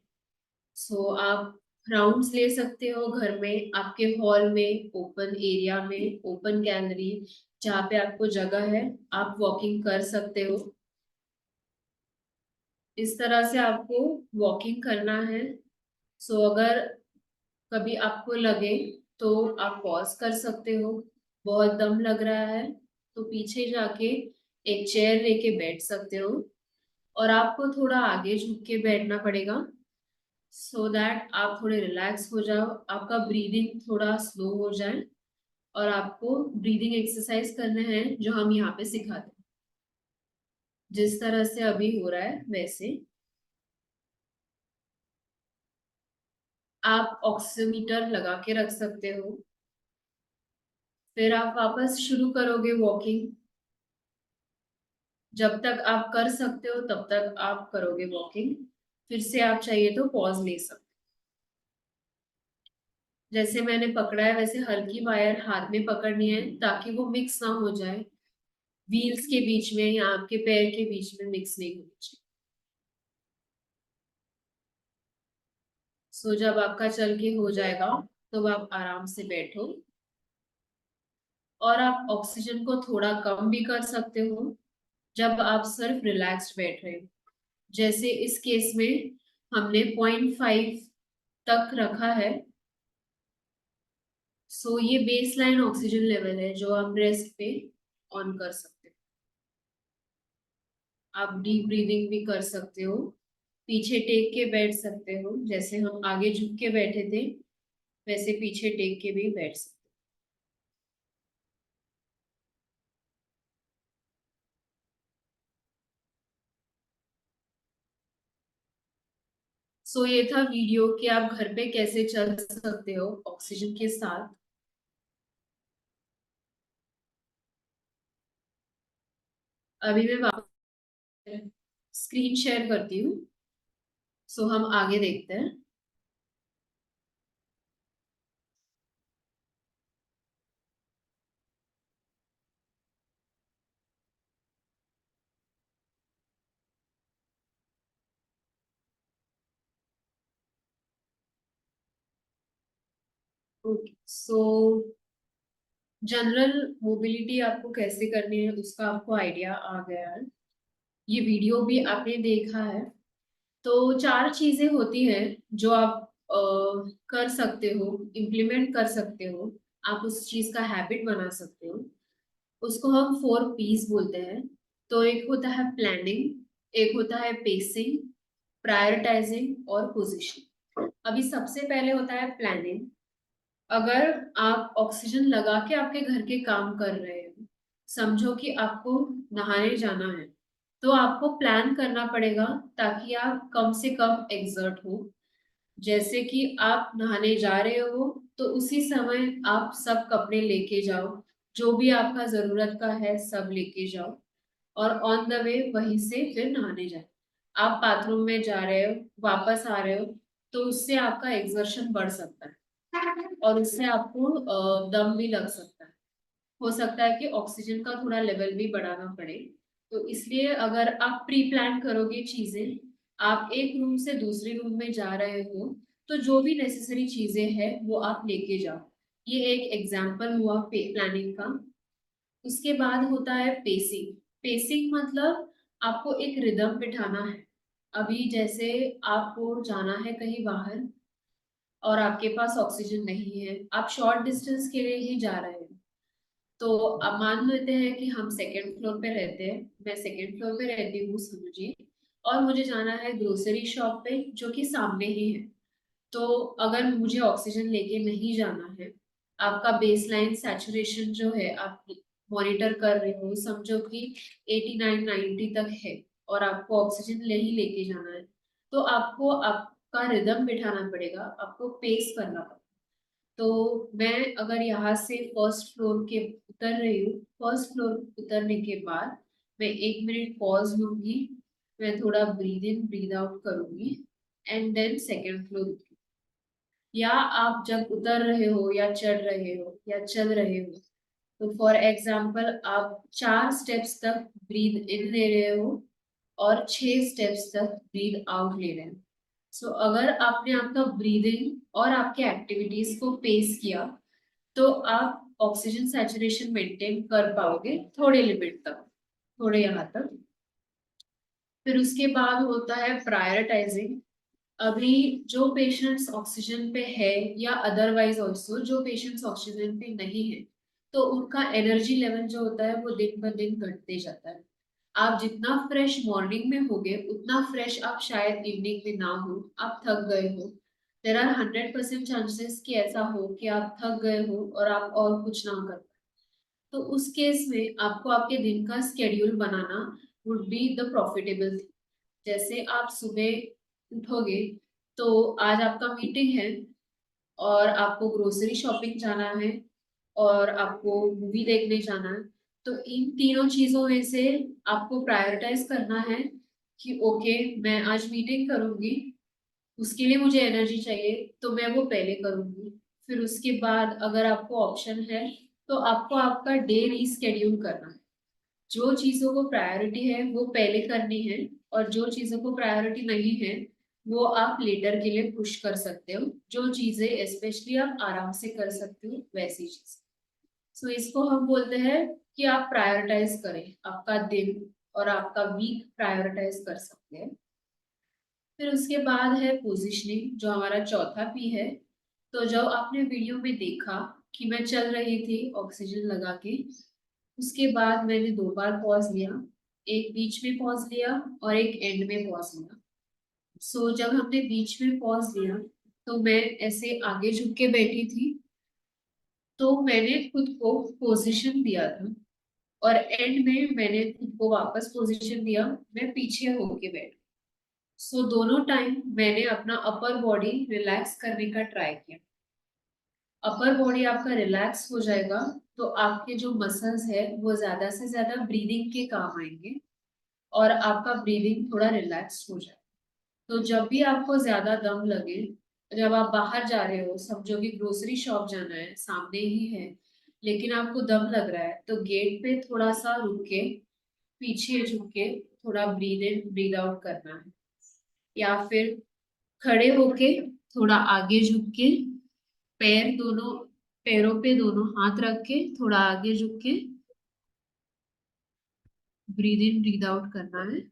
सो आप राउंड्स ले सकते हो घर में, आपके हॉल में, ओपन एरिया में, ओपन गैलरी, जहाँ पे आपको जगह है आप वॉकिंग कर सकते हो। इस तरह से आपको वॉकिंग करना है। सो अगर कभी आपको लगे तो आप पॉज कर सकते हो। बहुत दम लग रहा है तो पीछे जाके एक चेयर लेके बैठ सकते हो और आपको थोड़ा आगे झुक के बैठना पड़ेगा सो दैट आप थोड़े रिलैक्स हो जाओ, आपका ब्रीदिंग थोड़ा स्लो हो जाए और आपको ब्रीदिंग एक्सरसाइज करने हैं जो हम यहाँ पे सिखाते हैं। जिस तरह से अभी हो रहा है वैसे आप ऑक्सीमीटर लगा के रख सकते हो। फिर आप वापस शुरू करोगे वॉकिंग। जब तक आप कर सकते हो तब तक आप करोगे वॉकिंग। फिर से आप चाहिए तो पॉज ले सकते हो। जैसे मैंने पकड़ा है वैसे हल्की वायर हाथ में पकड़नी है ताकि वो मिक्स ना हो जाए, व्हील्स के बीच में या आपके पैर के बीच में मिक्स नहीं होनी चाहिए। सो जब आपका चल के हो जाएगा तो आप आराम से बैठो और आप ऑक्सीजन को थोड़ा कम भी कर सकते हो जब आप सिर्फ रिलैक्स्ड बैठ रहे हो। जैसे इस केस में हमने 0.5 तक रखा है। सो ये बेसलाइन ऑक्सीजन लेवल है जो आप रेस्ट पे ऑन कर सकते हो। आप डीप ब्रीदिंग भी कर सकते हो, पीछे टेक के बैठ सकते हो, जैसे हम आगे झुक के बैठे थे वैसे पीछे टेक के भी बैठ सकते हो। सो ये था वीडियो कि आप घर पे कैसे चल सकते हो ऑक्सीजन के साथ। अभी मैं वापस स्क्रीन शेयर करती हूँ। सो हम आगे देखते हैं। ओके, सो जनरल मोबिलिटी आपको कैसे करनी है उसका आपको आइडिया आ गया है, ये वीडियो भी आपने देखा है। तो 4 चीजें होती हैं जो आप कर सकते हो, इम्प्लीमेंट कर सकते हो, आप उस चीज का हैबिट बना सकते हो। उसको हम 4 P's बोलते हैं। तो एक होता है प्लानिंग, एक होता है पेसिंग, प्रायोरिटाइजिंग और पोजीशन। अभी सबसे पहले होता है प्लानिंग। अगर आप ऑक्सीजन लगा के आपके घर के काम कर रहे हो, समझो कि आपको नहाने जाना है, तो आपको प्लान करना पड़ेगा ताकि आप कम से कम एग्जर्ट हो। जैसे कि आप नहाने जा रहे हो तो उसी समय आप सब कपड़े लेके जाओ, जो भी आपका जरूरत का है सब लेके जाओ, और ऑन द वे वहीं से फिर नहाने जाए। आप बाथरूम में जा रहे हो, वापस आ रहे हो, तो उससे आपका एक्सर्शन बढ़ सकता है और उससे आपको दम भी लग सकता है। हो सकता है कि ऑक्सीजन का थोड़ा लेवल भी बढ़ाना पड़े। तो इसलिए अगर आप प्री प्लान करोगे चीजें, आप एक रूम से दूसरे रूम में जा रहे हो, तो जो भी नेसेसरी चीजें हैं वो आप लेके जाओ। ये एक एग्जाम्पल हुआ प्लानिंग का। उसके बाद होता है पेसिंग। पेसिंग मतलब आपको एक रिदम बिठाना है। अभी जैसे आपको जाना है कहीं बाहर और आपके पास ऑक्सीजन नहीं है, आप शॉर्ट डिस्टेंस के लिए ही जा रहे हैं। तो अब मान लेते हैं कि हम सेकेंड फ्लोर पे रहते हैं, मैं सेकेंड फ्लोर पे रहती हूँ समझिए, और मुझे जाना है ग्रोसरी शॉप पे जो कि सामने ही है। तो अगर मुझे ऑक्सीजन लेके नहीं जाना है, आपका बेसलाइन सैचुरेशन जो है आप मॉनिटर कर रहे हो, समझो कि 89-90 तक है और आपको ऑक्सीजन ले ही लेके जाना है, तो आपको आपका रिदम बिठाना पड़ेगा, आपको पेस करना पड़ेगा। तो मैं अगर यहाँ से फर्स्ट फ्लोर के उतर रही हूँ, फर्स्ट फ्लोर उतरने के बाद मैं 1 मिनट पॉज लूंगी, मैं थोड़ा ब्रीद इन ब्रीद आउट करूंगी एंड देन सेकेंड फ्लोर। या आप जब उतर रहे हो या चढ़ रहे हो या चल रहे हो, तो फॉर एग्जाम्पल आप 4 स्टेप्स तक ब्रीद इन ले रहे हो और 6 स्टेप्स तक ब्रीद आउट ले रहे हो। सो अगर आपने आपका ब्रीदिंग और आपके एक्टिविटीज को पेस किया, तो आप ऑक्सीजन सैचुरेशन मेंटेन कर पाओगे थोड़े लिमिट तक, थोड़े यहाँ तक। फिर उसके बाद होता है प्रायोरिटाइजिंग। अभी जो पेशेंट्स ऑक्सीजन पे है या अदरवाइज ऑल्सो जो पेशेंट्स ऑक्सीजन पे नहीं है, तो उनका एनर्जी लेवल जो होता है वो दिन ब दिन घटते जाता है। आप जितना फ्रेश मॉर्निंग में होगे उतना फ्रेश आप शायद इवनिंग में ना हो, आप थक गए हो। देर आर 100% चांसेस कि ऐसा हो कि आप थक गए हो और आप और कुछ ना कर पाए। तो उस केस में आपको आपके दिन का schedule banana would be the profitable thing. जैसे आप सुबह उठोगे तो आज आपका मीटिंग है और आपको ग्रोसरी शॉपिंग जाना है और आपको मूवी देखने जाना है, तो इन तीनों चीजों में से आपको प्रायोरिटाइज करना है कि ओके मैं आज मीटिंग करूंगी, उसके लिए मुझे एनर्जी चाहिए तो मैं वो पहले करूंगी। फिर उसके बाद अगर आपको ऑप्शन है तो आपको आपका डे रीस्केड्यूल करना है। जो चीजों को प्रायोरिटी है वो पहले करनी है और जो चीजों को प्रायोरिटी नहीं है वो आप लेटर के लिए पुश कर सकते हो। जो चीजें स्पेशली आप आराम से कर सकते हो वैसी चीज। सो इसको हम बोलते हैं कि आप प्रायोरिटाइज करें, आपका दिन और आपका वीक प्रायोरिटाइज कर सकते हैं। फिर उसके बाद है पोजिशनिंग, जो हमारा चौथा पी है। तो जब आपने वीडियो में देखा कि मैं चल रही थी ऑक्सीजन लगा के, उसके बाद मैंने 2 बार पॉज लिया, एक बीच में पॉज लिया और एक एंड में पॉज लिया। सो जब हमने बीच में पॉज लिया तो मैं ऐसे आगे झुक के बैठी थी, तो मैंने खुद को पोजीशन दिया था, और एंड में मैंने खुद को वापस पोजीशन दिया, मैं पीछे होके बैठी। सो दोनों टाइम मैंने अपना अपर बॉडी रिलैक्स करने का ट्राई किया। अपर बॉडी आपका रिलैक्स हो जाएगा तो आपके जो मसल्स है वो ज्यादा से ज्यादा ब्रीदिंग के काम आएंगे और आपका ब्रीदिंग थोड़ा रिलैक्स हो जाएगा। तो जब भी आपको ज्यादा दम लगे, जब आप बाहर जा रहे हो, समझो कि ग्रोसरी शॉप जाना है, सामने ही है, लेकिन आपको दम लग रहा है, तो गेट पे थोड़ा सा रुक के, पीछे झुक के थोड़ा ब्रीद इन ब्रीद आउट करना है, या फिर खड़े होके थोड़ा आगे झुक के, पैरों पे दोनों हाथ रख के थोड़ा आगे झुक के ब्रीद इन ब्रीद आउट करना है।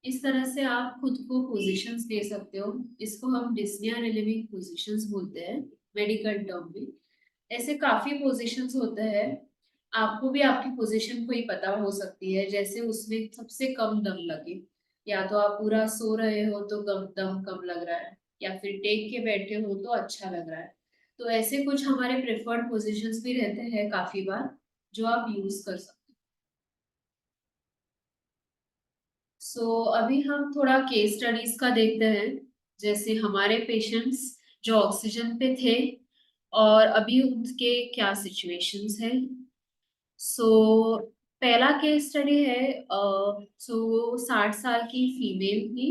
इस तरह से आप खुद को पोजीशंस दे सकते हो। इसको हम डिस्निया रिलीविंग पोजीशंस बोलते हैं मेडिकल टर्म में। ऐसे काफी पोजीशंस होते हैं, आपको भी आपकी पोजीशन कोई पता हो सकती है, जैसे उसमें सबसे कम दम लगे, या तो आप पूरा सो रहे हो तो दम कम लग रहा है, या फिर टेक के बैठे हो तो अच्छा लग रहा है। तो ऐसे कुछ हमारे प्रेफर्ड पोजीशंस भी रहते हैं काफी बार, जो आप यूज कर सकते हो। अभी हम थोड़ा केस स्टडीज का देखते हैं, जैसे हमारे पेशेंट्स जो ऑक्सीजन पे थे और अभी उनके क्या सिचुएशंस है। पहला केस स्टडी है, वो 60 साल की फीमेल थी,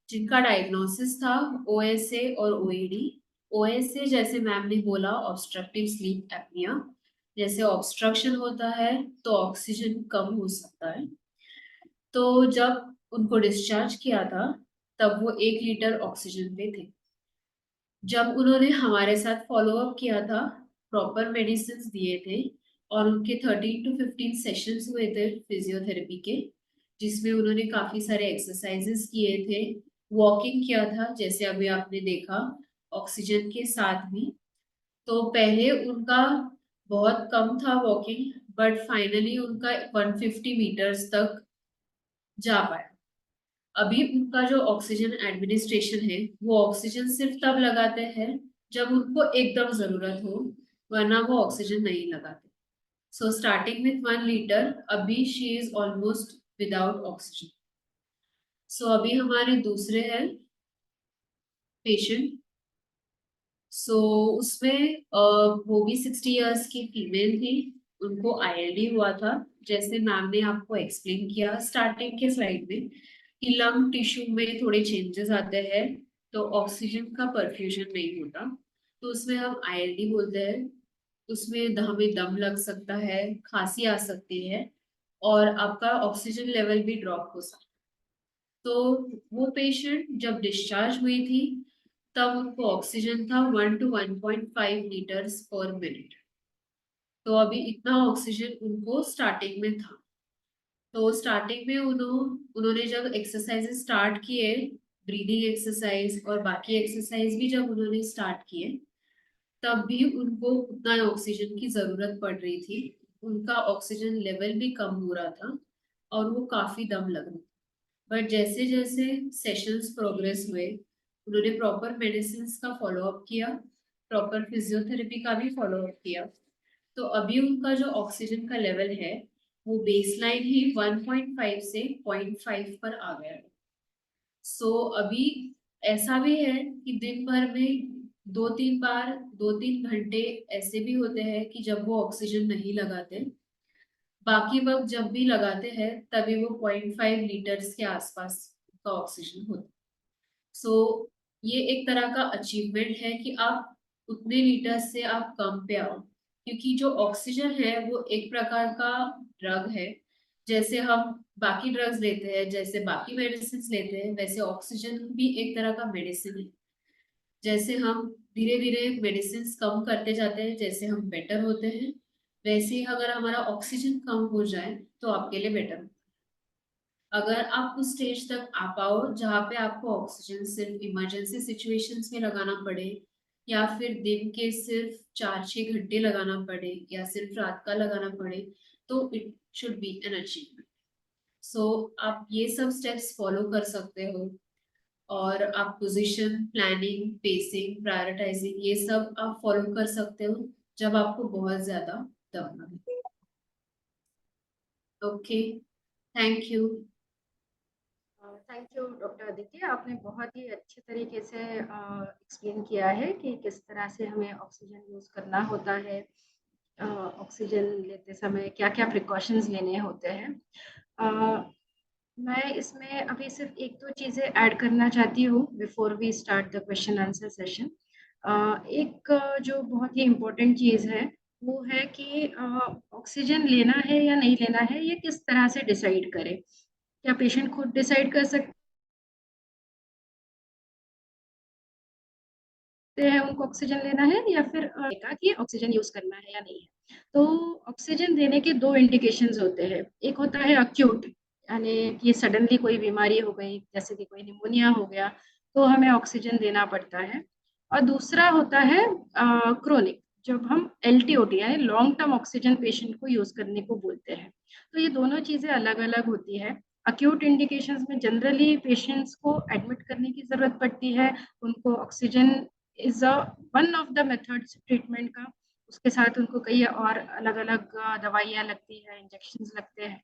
जिनका डायग्नोसिस था ओएसए और ओएडी। ओएसए जैसे मैम ने बोला, ऑब्स्ट्रक्टिव स्लीप एपनिया, जैसे ऑब्स्ट्रक्शन होता है तो ऑक्सीजन कम हो सकता है। तो जब उनको डिस्चार्ज किया था तब वो 1 लीटर ऑक्सीजन पे थे। जब उन्होंने हमारे साथ फॉलो अप किया था, प्रॉपर मेडिसिन दिए थे, और उनके 13 to 15 सेशंस हुए थे फिजियोथेरेपी के, जिसमें उन्होंने काफी सारे एक्सरसाइजेस किए थे, वॉकिंग किया था जैसे अभी आपने देखा ऑक्सीजन के साथ भी। तो पहले उनका बहुत कम था वॉकिंग, बट फाइनली उनका 150 मीटर्स तक जा पाया। अभी उनका जो ऑक्सीजन एडमिनिस्ट्रेशन है, वो ऑक्सीजन सिर्फ तब लगाते हैं जब उनको एकदम जरूरत हो, वरना वो ऑक्सीजन नहीं लगाते। स्टार्टिंग विथ 1 लीटर, अभी she is almost without oxygen. अभी हमारे दूसरे हैं पेशेंट। उसमें वो भी 60 इयर्स की फीमेल थी, उनको आईएलडी हुआ था, जैसे मैम ने आपको एक्सप्लेन किया स्टार्टिंग के स्लाइड में कि लंग टिश्यू में थोड़े चेंजेस आते हैं, तो ऑक्सीजन का परफ्यूजन नहीं होता, तो उसमें हम आईएलडी बोलते हैं। उसमें हमें दम लग सकता है, खांसी आ सकती है, और आपका ऑक्सीजन लेवल भी ड्रॉप हो सकता है। तो वो पेशेंट जब डिस्चार्ज हुई थी तब उनको ऑक्सीजन था 1 to 1.5 लीटर्स पर मिनट। तो अभी इतना ऑक्सीजन उनको स्टार्टिंग में था। तो स्टार्टिंग में उन्होंने जब एक्सरसाइजेस स्टार्ट किए, ब्रीदिंग एक्सरसाइज और बाकी एक्सरसाइज भी जब उन्होंने स्टार्ट किए, तब भी उनको उतना ऑक्सीजन की जरूरत पड़ रही थी। उनका ऑक्सीजन लेवल भी कम हो रहा था और वो काफी दम लग रहा था। बट जैसे जैसे सेशंस प्रोग्रेस हुए, उन्होंने प्रॉपर मेडिसिन का फॉलो अप किया, प्रॉपर फिजियोथेरेपी का भी फॉलो अप किया, तो अभी उनका जो ऑक्सीजन का लेवल है वो बेसलाइन ही 1.5 से 0.5 पर आ गया है। अभी ऐसा भी है कि दिन भर में 2-3 घंटे ऐसे भी होते हैं कि जब वो ऑक्सीजन नहीं लगाते, बाकी वक्त जब भी लगाते हैं तभी वो 0.5 लीटर्स के आसपास का ऑक्सीजन होता है। ये एक तरह का अचीवमेंट है कि आप उतने लीटर से आप कम पे आओ, क्योंकि जो ऑक्सीजन है वो एक प्रकार का ड्रग है। जैसे हम बाकी ड्रग्स लेते हैं, जैसे बाकी मेडिसिन लेते हैं, वैसे ऑक्सीजन भी एक तरह का मेडिसिन है। जैसे हम धीरे धीरे मेडिसिन कम करते जाते हैं, जैसे हम बेटर होते हैं, वैसे ही अगर हमारा ऑक्सीजन कम हो जाए तो आपके लिए बेटर। अगर आप उस स्टेज तक आ पाओ जहाँ पे आपको ऑक्सीजन सिर्फ इमरजेंसी सिचुएशंस में लगाना पड़े, या फिर दिन के सिर्फ 4-6 घंटे लगाना पड़े, या सिर्फ रात का लगाना पड़े, तो it should be an achievement. आप ये सब स्टेप्स फॉलो कर सकते हो, और आप पोजीशन, प्लानिंग, पेसिंग, प्रायोरिटाइजिंग, ये सब आप फॉलो कर सकते हो जब आपको बहुत ज्यादा दम लगे। Okay, thank you. Thank you doctor Aditi, आपने बहुत ही अच्छे तरीके से एक्सप्लेन किया है कि किस तरह से हमें ऑक्सीजन यूज़ करना होता है, ऑक्सीजन लेते समय क्या क्या प्रिकॉशंस लेने होते हैं। मैं इसमें अभी सिर्फ एक दो चीजें ऐड करना चाहती हूँ before we start the question answer session. एक जो बहुत ही इम्पोर्टेंट चीज है वो है कि ऑक्सीजन लेना है या नहीं लेना है, ये किस तरह से डिसाइड करें। क्या पेशेंट खुद डिसाइड कर सकते हैं उनको ऑक्सीजन लेना है, या फिर कि ऑक्सीजन यूज करना है या नहीं है। तो ऑक्सीजन देने के दो इंडिकेशंस होते हैं। एक होता है अक्यूट, यानी कि सडनली कोई बीमारी हो गई, जैसे कि कोई निमोनिया हो गया, तो हमें ऑक्सीजन देना पड़ता है। और दूसरा होता है क्रोनिक, जब हम LTOT यानी लॉन्ग टर्म ऑक्सीजन पेशेंट को यूज करने को बोलते हैं। तो ये दोनों चीजें अलग अलग होती है। अक्यूट इंडिकेशंस में जनरली पेशेंट्स को एडमिट करने की जरूरत पड़ती है, उनको oxygen is one of the methods treatment का। उसके साथ उनको कई और अलग अलग दवाइयाँ लगती है, इंजेक्शन लगते हैं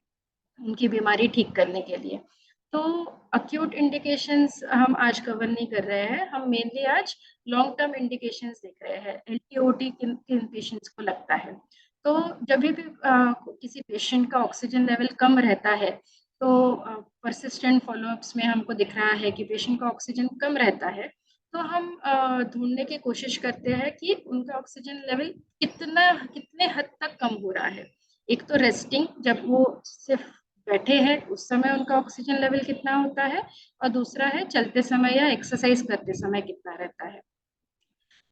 उनकी बीमारी ठीक करने के लिए। तो अक्यूट इंडिकेशंस हम आज कवर नहीं कर रहे हैं, हम मेनली आज लॉन्ग टर्म इंडिकेशंस देख रहे हैं, LTOT किन किन पेशेंट्स को लगता है। तो जब भी किसी पेशेंट का ऑक्सीजन लेवल कम रहता है, तो परसिस्टेंट फॉलोअप्स में हमको दिख रहा है कि पेशेंट का ऑक्सीजन कम रहता है, तो हम ढूंढने की कोशिश करते हैं कि उनका ऑक्सीजन लेवल कितने हद तक कम हो रहा है। एक तो रेस्टिंग, जब वो सिर्फ बैठे हैं उस समय उनका ऑक्सीजन लेवल कितना होता है, और दूसरा है चलते समय या एक्सरसाइज करते समय कितना रहता है।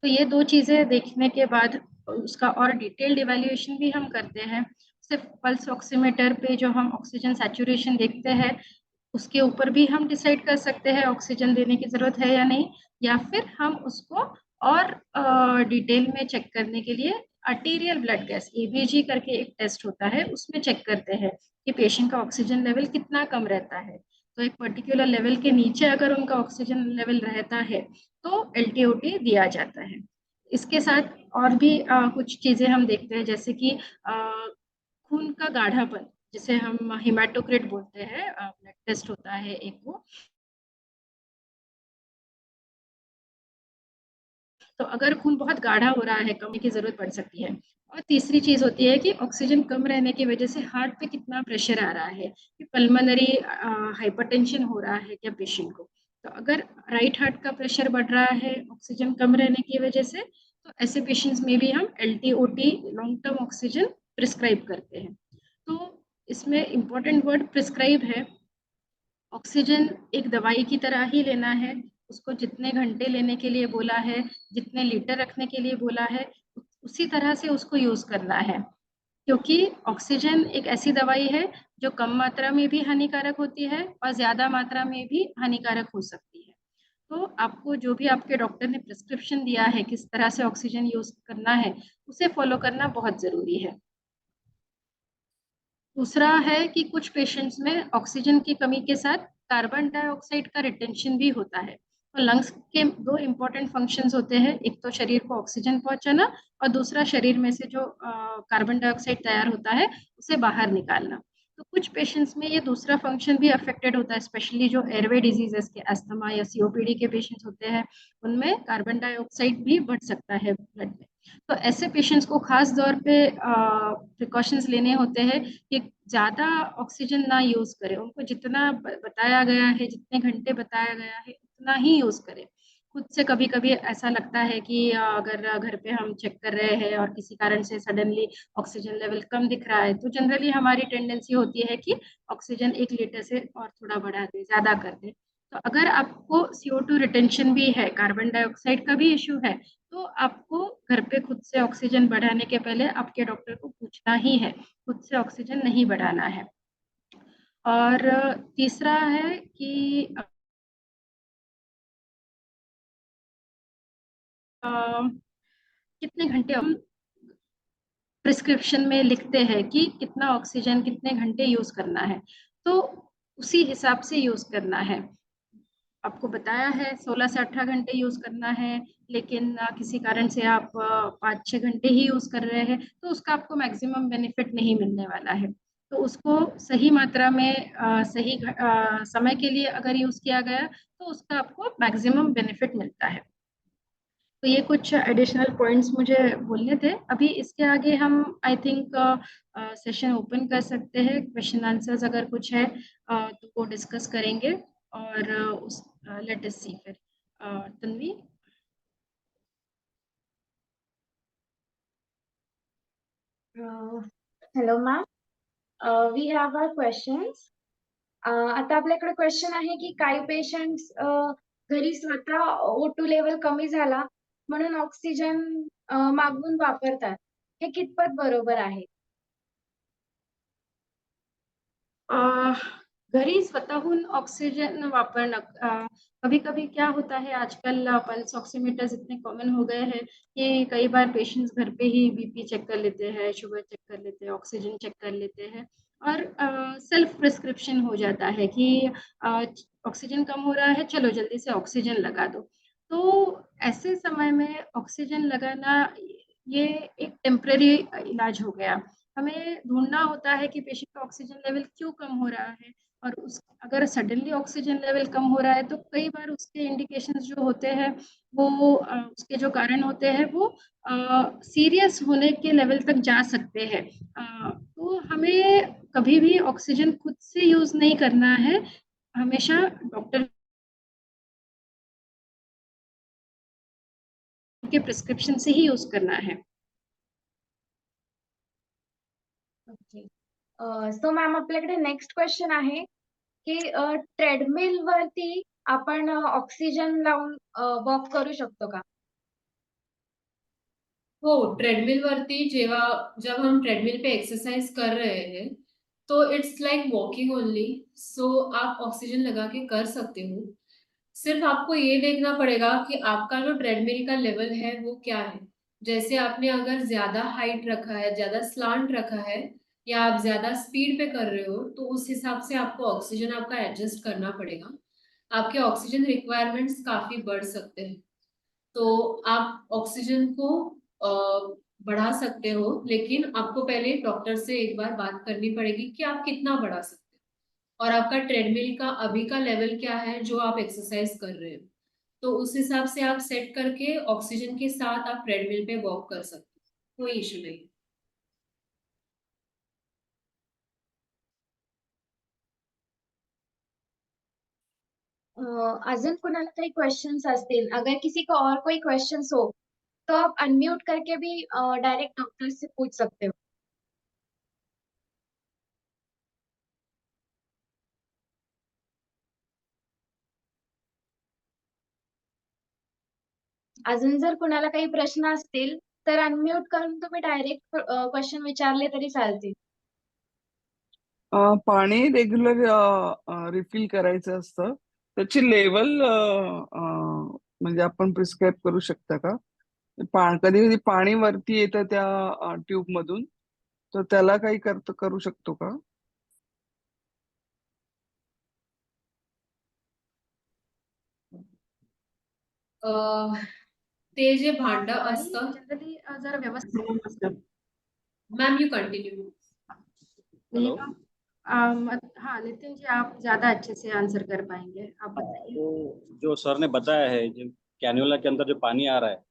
तो ये दो चीजें देखने के बाद उसका और डिटेल्ड इवैल्यूएशन भी हम करते हैं। सिर्फ पल्स ऑक्सीमीटर पे जो हम ऑक्सीजन सैचुरेशन देखते हैं, उसके ऊपर भी हम डिसाइड कर सकते हैं ऑक्सीजन देने की जरूरत है या नहीं, या फिर हम उसको और डिटेल में चेक करने के लिए आर्टीरियल ब्लड गैस ABG करके एक टेस्ट होता है, उसमें चेक करते हैं कि पेशेंट का ऑक्सीजन लेवल कितना कम रहता है। तो एक पर्टिकुलर लेवल के नीचे अगर उनका ऑक्सीजन लेवल रहता है तो LTOT दिया जाता है। इसके साथ और भी कुछ चीजें हम देखते हैं, जैसे कि खून का गाढ़ापन, जिसे हम हिमेटोक्रिट बोलते हैं, ब्लड टेस्ट होता है एक वो। तो अगर खून बहुत गाढ़ा हो रहा है, कमी की जरूरत पड़ सकती है। और तीसरी चीज होती है कि ऑक्सीजन कम रहने की वजह से हार्ट पे कितना प्रेशर आ रहा है, कि पल्मोनरी हाइपरटेंशन हो रहा है क्या पेशेंट को। तो अगर राइट हार्ट का प्रेशर बढ़ रहा है ऑक्सीजन कम रहने की वजह से, तो ऐसे पेशेंट्स में भी हम LTOT long term oxygen prescribe करते हैं। तो इसमें इम्पोर्टेंट वर्ड प्रिस्क्राइब है। ऑक्सीजन एक दवाई की तरह ही लेना है, उसको जितने घंटे लेने के लिए बोला है, जितने लीटर रखने के लिए बोला है, उसी तरह से उसको यूज करना है। क्योंकि ऑक्सीजन एक ऐसी दवाई है जो कम मात्रा में भी हानिकारक होती है और ज्यादा मात्रा में भी हानिकारक हो सकती है। तो आपको जो भी आपके डॉक्टर ने प्रिस्क्रिप्शन दिया है किस तरह से ऑक्सीजन यूज करना है, उसे फॉलो करना बहुत जरूरी है। दूसरा है कि कुछ पेशेंट्स में ऑक्सीजन की कमी के साथ कार्बन डाइऑक्साइड का रिटेंशन भी होता है। तो लंग्स के दो इम्पोर्टेंट फंक्शंस होते हैं, एक तो शरीर को ऑक्सीजन पहुंचाना और दूसरा शरीर में से जो कार्बन डाइऑक्साइड तैयार होता है उसे बाहर निकालना। तो कुछ पेशेंट्स में ये दूसरा फंक्शन भी अफेक्टेड होता है, स्पेशली जो एयरवे डिजीजेस के अस्थमा या COPD के पेशेंट्स होते हैं, उनमें कार्बन डाइऑक्साइड भी बढ़ सकता है ब्लड में। तो ऐसे पेशेंट्स को खास तौर पे प्रिकॉशंस लेने होते हैं कि ज़्यादा ऑक्सीजन ना यूज़ करें, उनको जितना बताया गया है, जितने घंटे बताया गया है उतना ही यूज़ करें। खुद से कभी कभी ऐसा लगता है कि अगर घर पे हम चेक कर रहे हैं और किसी कारण से सडनली ऑक्सीजन लेवल कम दिख रहा है, तो जनरली हमारी टेंडेंसी होती है कि ऑक्सीजन 1 लीटर से और थोड़ा बढ़ा दे, ज़्यादा कर दे। तो अगर आपको CO2 रिटेंशन भी है, कार्बन डाइऑक्साइड का भी इशू है, तो आपको घर पे खुद से ऑक्सीजन बढ़ाने के पहले आपके डॉक्टर को पूछना ही है, खुद से ऑक्सीजन नहीं बढ़ाना है। और तीसरा है कि कितने घंटे हम प्रिस्क्रिप्शन में लिखते हैं कि कितना ऑक्सीजन कितने घंटे यूज करना है, तो उसी हिसाब से यूज करना है। आपको बताया है 16 से 18 घंटे यूज करना है, लेकिन किसी कारण से आप 5-6 घंटे ही यूज कर रहे हैं, तो उसका आपको मैक्सिमम बेनिफिट नहीं मिलने वाला है। तो उसको सही मात्रा में सही समय के लिए अगर यूज किया गया, तो उसका आपको मैक्सिमम बेनिफिट मिलता है। तो ये कुछ एडिशनल पॉइंट्स मुझे बोलने थे। अभी इसके आगे हम आई थिंक सेशन ओपन कर सकते हैं, क्वेश्चन आंसर्स अगर कुछ है तो वो डिस्कस करेंगे और उस लेट अस सी फिर Tanvi. Hello ma'am, we have our questions. आता आपल्याकडे क्वेश्चन आहे की काही पेशंट्स घरी स्वतः O2 लेवल कमी झाला म्हणून ऑक्सिजन मागवून वापरतात. हे कितपत बरोबर आहे? घरी स्वतःहून ऑक्सीजन वापरणं, कभी कभी क्या होता है, आजकल पल्स ऑक्सीमीटर्स इतने कॉमन हो गए हैं कि कई बार पेशेंट्स घर पे ही बीपी चेक कर लेते हैं, शुगर चेक कर लेते हैं, ऑक्सीजन चेक कर लेते हैं और सेल्फ प्रिस्क्रिप्शन हो जाता है कि ऑक्सीजन कम हो रहा है, चलो जल्दी से ऑक्सीजन लगा दो। तो ऐसे समय में ऑक्सीजन लगाना ये एक टेम्पररी इलाज हो गया। हमें ढूंढना होता है कि पेशेंट का ऑक्सीजन लेवल क्यों कम हो रहा है, और उस अगर सडनली ऑक्सीजन लेवल कम हो रहा है तो कई बार उसके इंडिकेशंस जो होते हैं वो उसके जो कारण होते हैं वो सीरियस होने के लेवल तक जा सकते हैं। तो हमें कभी भी ऑक्सीजन खुद से यूज नहीं करना है, हमेशा डॉक्टर के प्रिस्क्रिप्शन से ही यूज करना है। ओके. सो मॅम, आपल्याकडे नेक्स्ट क्वेश्चन आहे की ट्रेडमिल वरती आपण ऑक्सिजन लावून वॉक करू शकतो का? हो, ट्रेडमिल वरती जब हम ट्रेडमिल पे एक्सरसाइज कर रहे हैं तो इट्स लाइक वॉकिंग ओनली। सो आप ऑक्सीजन लगा के कर सकते हो। सिर्फ आपको ये देखना पड़ेगा कि आपका जो ट्रेडमिल का लेवल है वो क्या है। जैसे आपने अगर ज्यादा हाइट रखा है, ज्यादा स्लांट रखा है, या आप ज्यादा स्पीड पे कर रहे हो, तो उस हिसाब से आपको ऑक्सीजन आपका एडजस्ट करना पड़ेगा। आपके ऑक्सीजन रिक्वायरमेंट्स काफी बढ़ सकते हैं। तो आप ऑक्सीजन को बढ़ा सकते हो, लेकिन आपको पहले डॉक्टर से एक बार बात करनी पड़ेगी कि आप कितना बढ़ा सकते हो और आपका ट्रेडमिल का अभी का लेवल क्या है जो आप एक्सरसाइज कर रहे हो। तो उस हिसाब से आप सेट करके ऑक्सीजन के साथ आप ट्रेडमिल पे वॉक कर सकते हो, कोई इशू नहीं। अजून कुणाला काही क्वेश्चंस असतील, अगर किसी को और कोई क्वेश्चंस हो तो आप अनम्यूट करके भी डायरेक्ट डॉक्टर से पूछ सकते हो. अजून जर कुणाला काही प्रश्न असतील तर अनम्यूट करून तुम्ही डायरेक्ट क्वेश्चन विचारले तरी चालतील. पाणी रेग्युलर रिफिल करायचं असतं, त्याची लेवल म्हणजे आपण प्रिस्क्राईब करू शकता का? कधी कधी पाणी वरती येतं त्या ट्यूब मधून, तर त्याला काही करू शकतो का? ते जे भांड पाणी असतं, जनरली जरा व्यवस्थित मैम यू कंटिन्यू। हेलो। हाँ नितिन जी, आप ज्यादा अच्छे से आंसर कर पाएंगे, आप बताइए। तो जो सर ने बताया है, जो कैन्युला के अंदर जो पानी आ रहा है,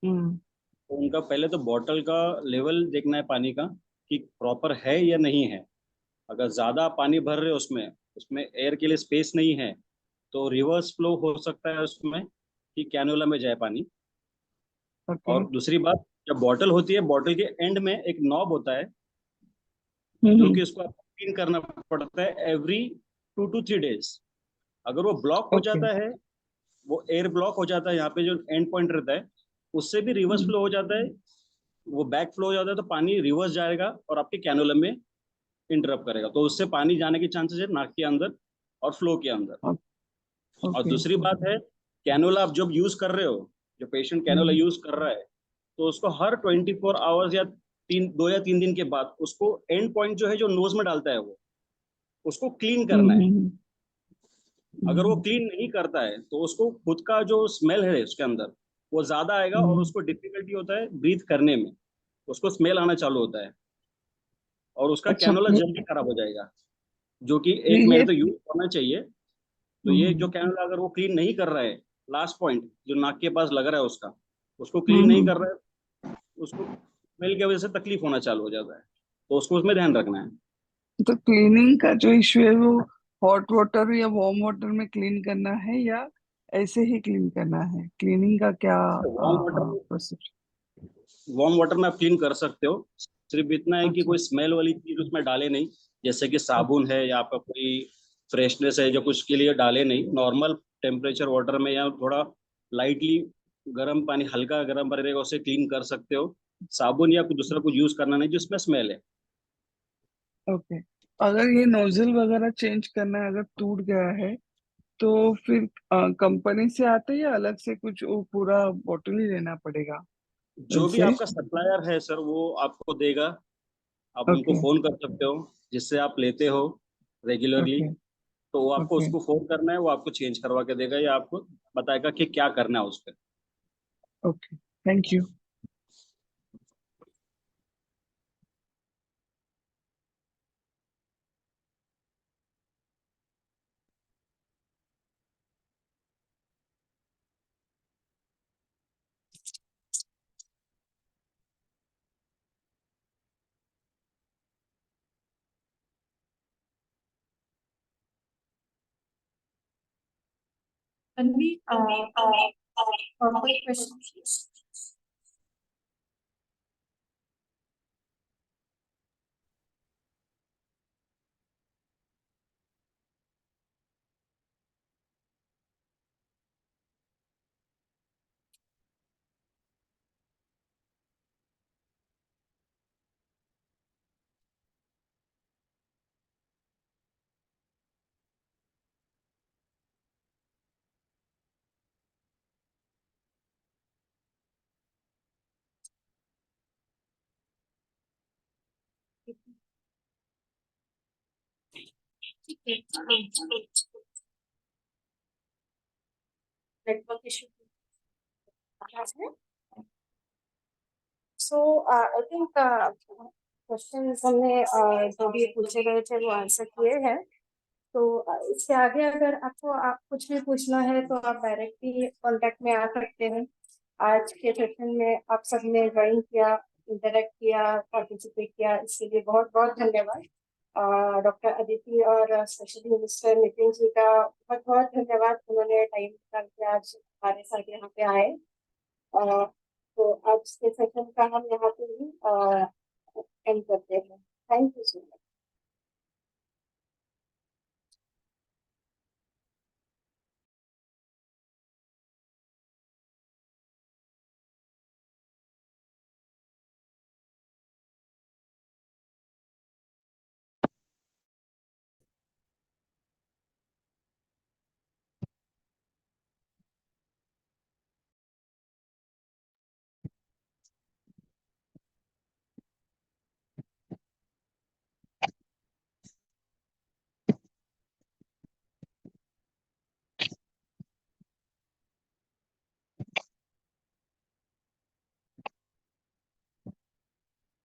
तो उनका पहले तो बॉटल का लेवल देखना है पानी का कि प्रॉपर है या नहीं है। अगर ज़्यादा पानी भर रहे हो उसमें उसमें एयर के लिए स्पेस नहीं है तो रिवर्स फ्लो हो सकता है उसमें कि कैन्युला में जाए पानी। ओके. और दूसरी बात, जब बॉटल होती है, बॉटल के एंड में एक नॉब होता है जो कि उसको आपको क्लीन करना पड़ता है एवरी 2 to 3 days। अगर वो ब्लॉक हो Okay. जाता है, वो एयर ब्लॉक हो जाता है, यहाँ पे जो एंड पॉइंट रहता है उससे भी रिवर्स फ्लो हो जाता है, वो बैक फ्लो हो जाता है, तो पानी रिवर्स जाएगा और आपके कैनुला में इंटरप्ट करेगा, तो उससे पानी जाने के चांसेस है नाक के अंदर और फ्लो के अंदर। और ओके. दूसरी बात है, कैनुला आप जब यूज कर रहे हो, जो पेशेंट कैनुला यूज कर रहा है, तो उसको हर 24 आवर्स या 2 या 3 दिन के बाद उसको एंड पॉइंट जो है जो नोज में डालता है वो उसको क्लीन करना है। अगर वो क्लीन नहीं करता है तो उसको खुद का जो स्मेल है उसके अंदर वो ज्यादा आएगा और उसको डिफिकल्टी होता है ब्रीथ करने में, उसको स्मेल आना चालू होता है और उसका अच्छा. कैनुला जल्दी खराब हो जाएगा, जो कि 1 ये महीने तो यूज होना चाहिए। तो ये जो कैनुला अगर वो क्लीन नहीं कर रहा है लास्ट पॉइंट जो नाक के पास लग रहा है उसको क्लीन नहीं कर रहा है, उसको स्मेल की वजह से तकलीफ होना चालू हो जाता है, तो उसको उसमें ध्यान रखना है। तो क्लीनिंग का जो इश्यू है वो हॉट वाटर या वार्म वाटर में क्लीन करना है या ऐसे ही क्लीन करना है? क्लीनिंग का क्या warm water process? Warm water में आप क्लीन कर सकते हो, सिर्फ इतना है कि अच्छा। कोई स्मेल वाली चीज उसमें डाले नहीं, जैसे कि साबुन है या आपका कोई फ्रेशनेस है जो कुछ के लिए डाले नहीं। नॉर्मल टेम्परेचर वाटर में या थोड़ा लाइटली गर्म पानी, हल्का गर्म पानी रहेगा, उससे क्लीन कर सकते हो। साबुन या कुछ दूसरा कुछ यूज करना नहीं जिसमें स्मेल है। ओके। अगर ये नोजल वगैरह चेंज करना है, अगर टूट गया है तो फिर कंपनी से आते हैं या अलग से कुछ वो पूरा बॉटल ही लेना पड़ेगा जो भी से? आपका सप्लायर है सर वो आपको देगा, आप उनको ओके फोन कर सकते हो जिससे आप लेते हो रेगुलरली, ओके तो वो आपको ओके उसको फोन करना है, वो आपको चेंज करवा के देगा या आपको बताएगा कि क्या करना है उस पर। Okay, thank you. Tanvi, one quick question, please. ठीक है, network issue so I think questions हमने जो भी पूछे गए थे वो आंसर किए हैं। तो इससे आगे अगर आपको कुछ भी पूछना है तो आप डायरेक्टली कांटेक्ट में आ सकते हैं। आज के सेशन में आप सबने ज्वाइन किया, इंटरेक्ट किया, पार्टिसिपेट किया, इसके लिए बहुत बहुत धन्यवाद। डॉक्टर अदिति और स्पेशली मिस्टर नितिन जी का बहुत बहुत धन्यवाद, उन्होंने टाइम निकाल के आज हमारे साथ यहाँ पे आए। तो आज के सेशन का हम यहाँ पे ही एंड करते हैं। Thank you so much.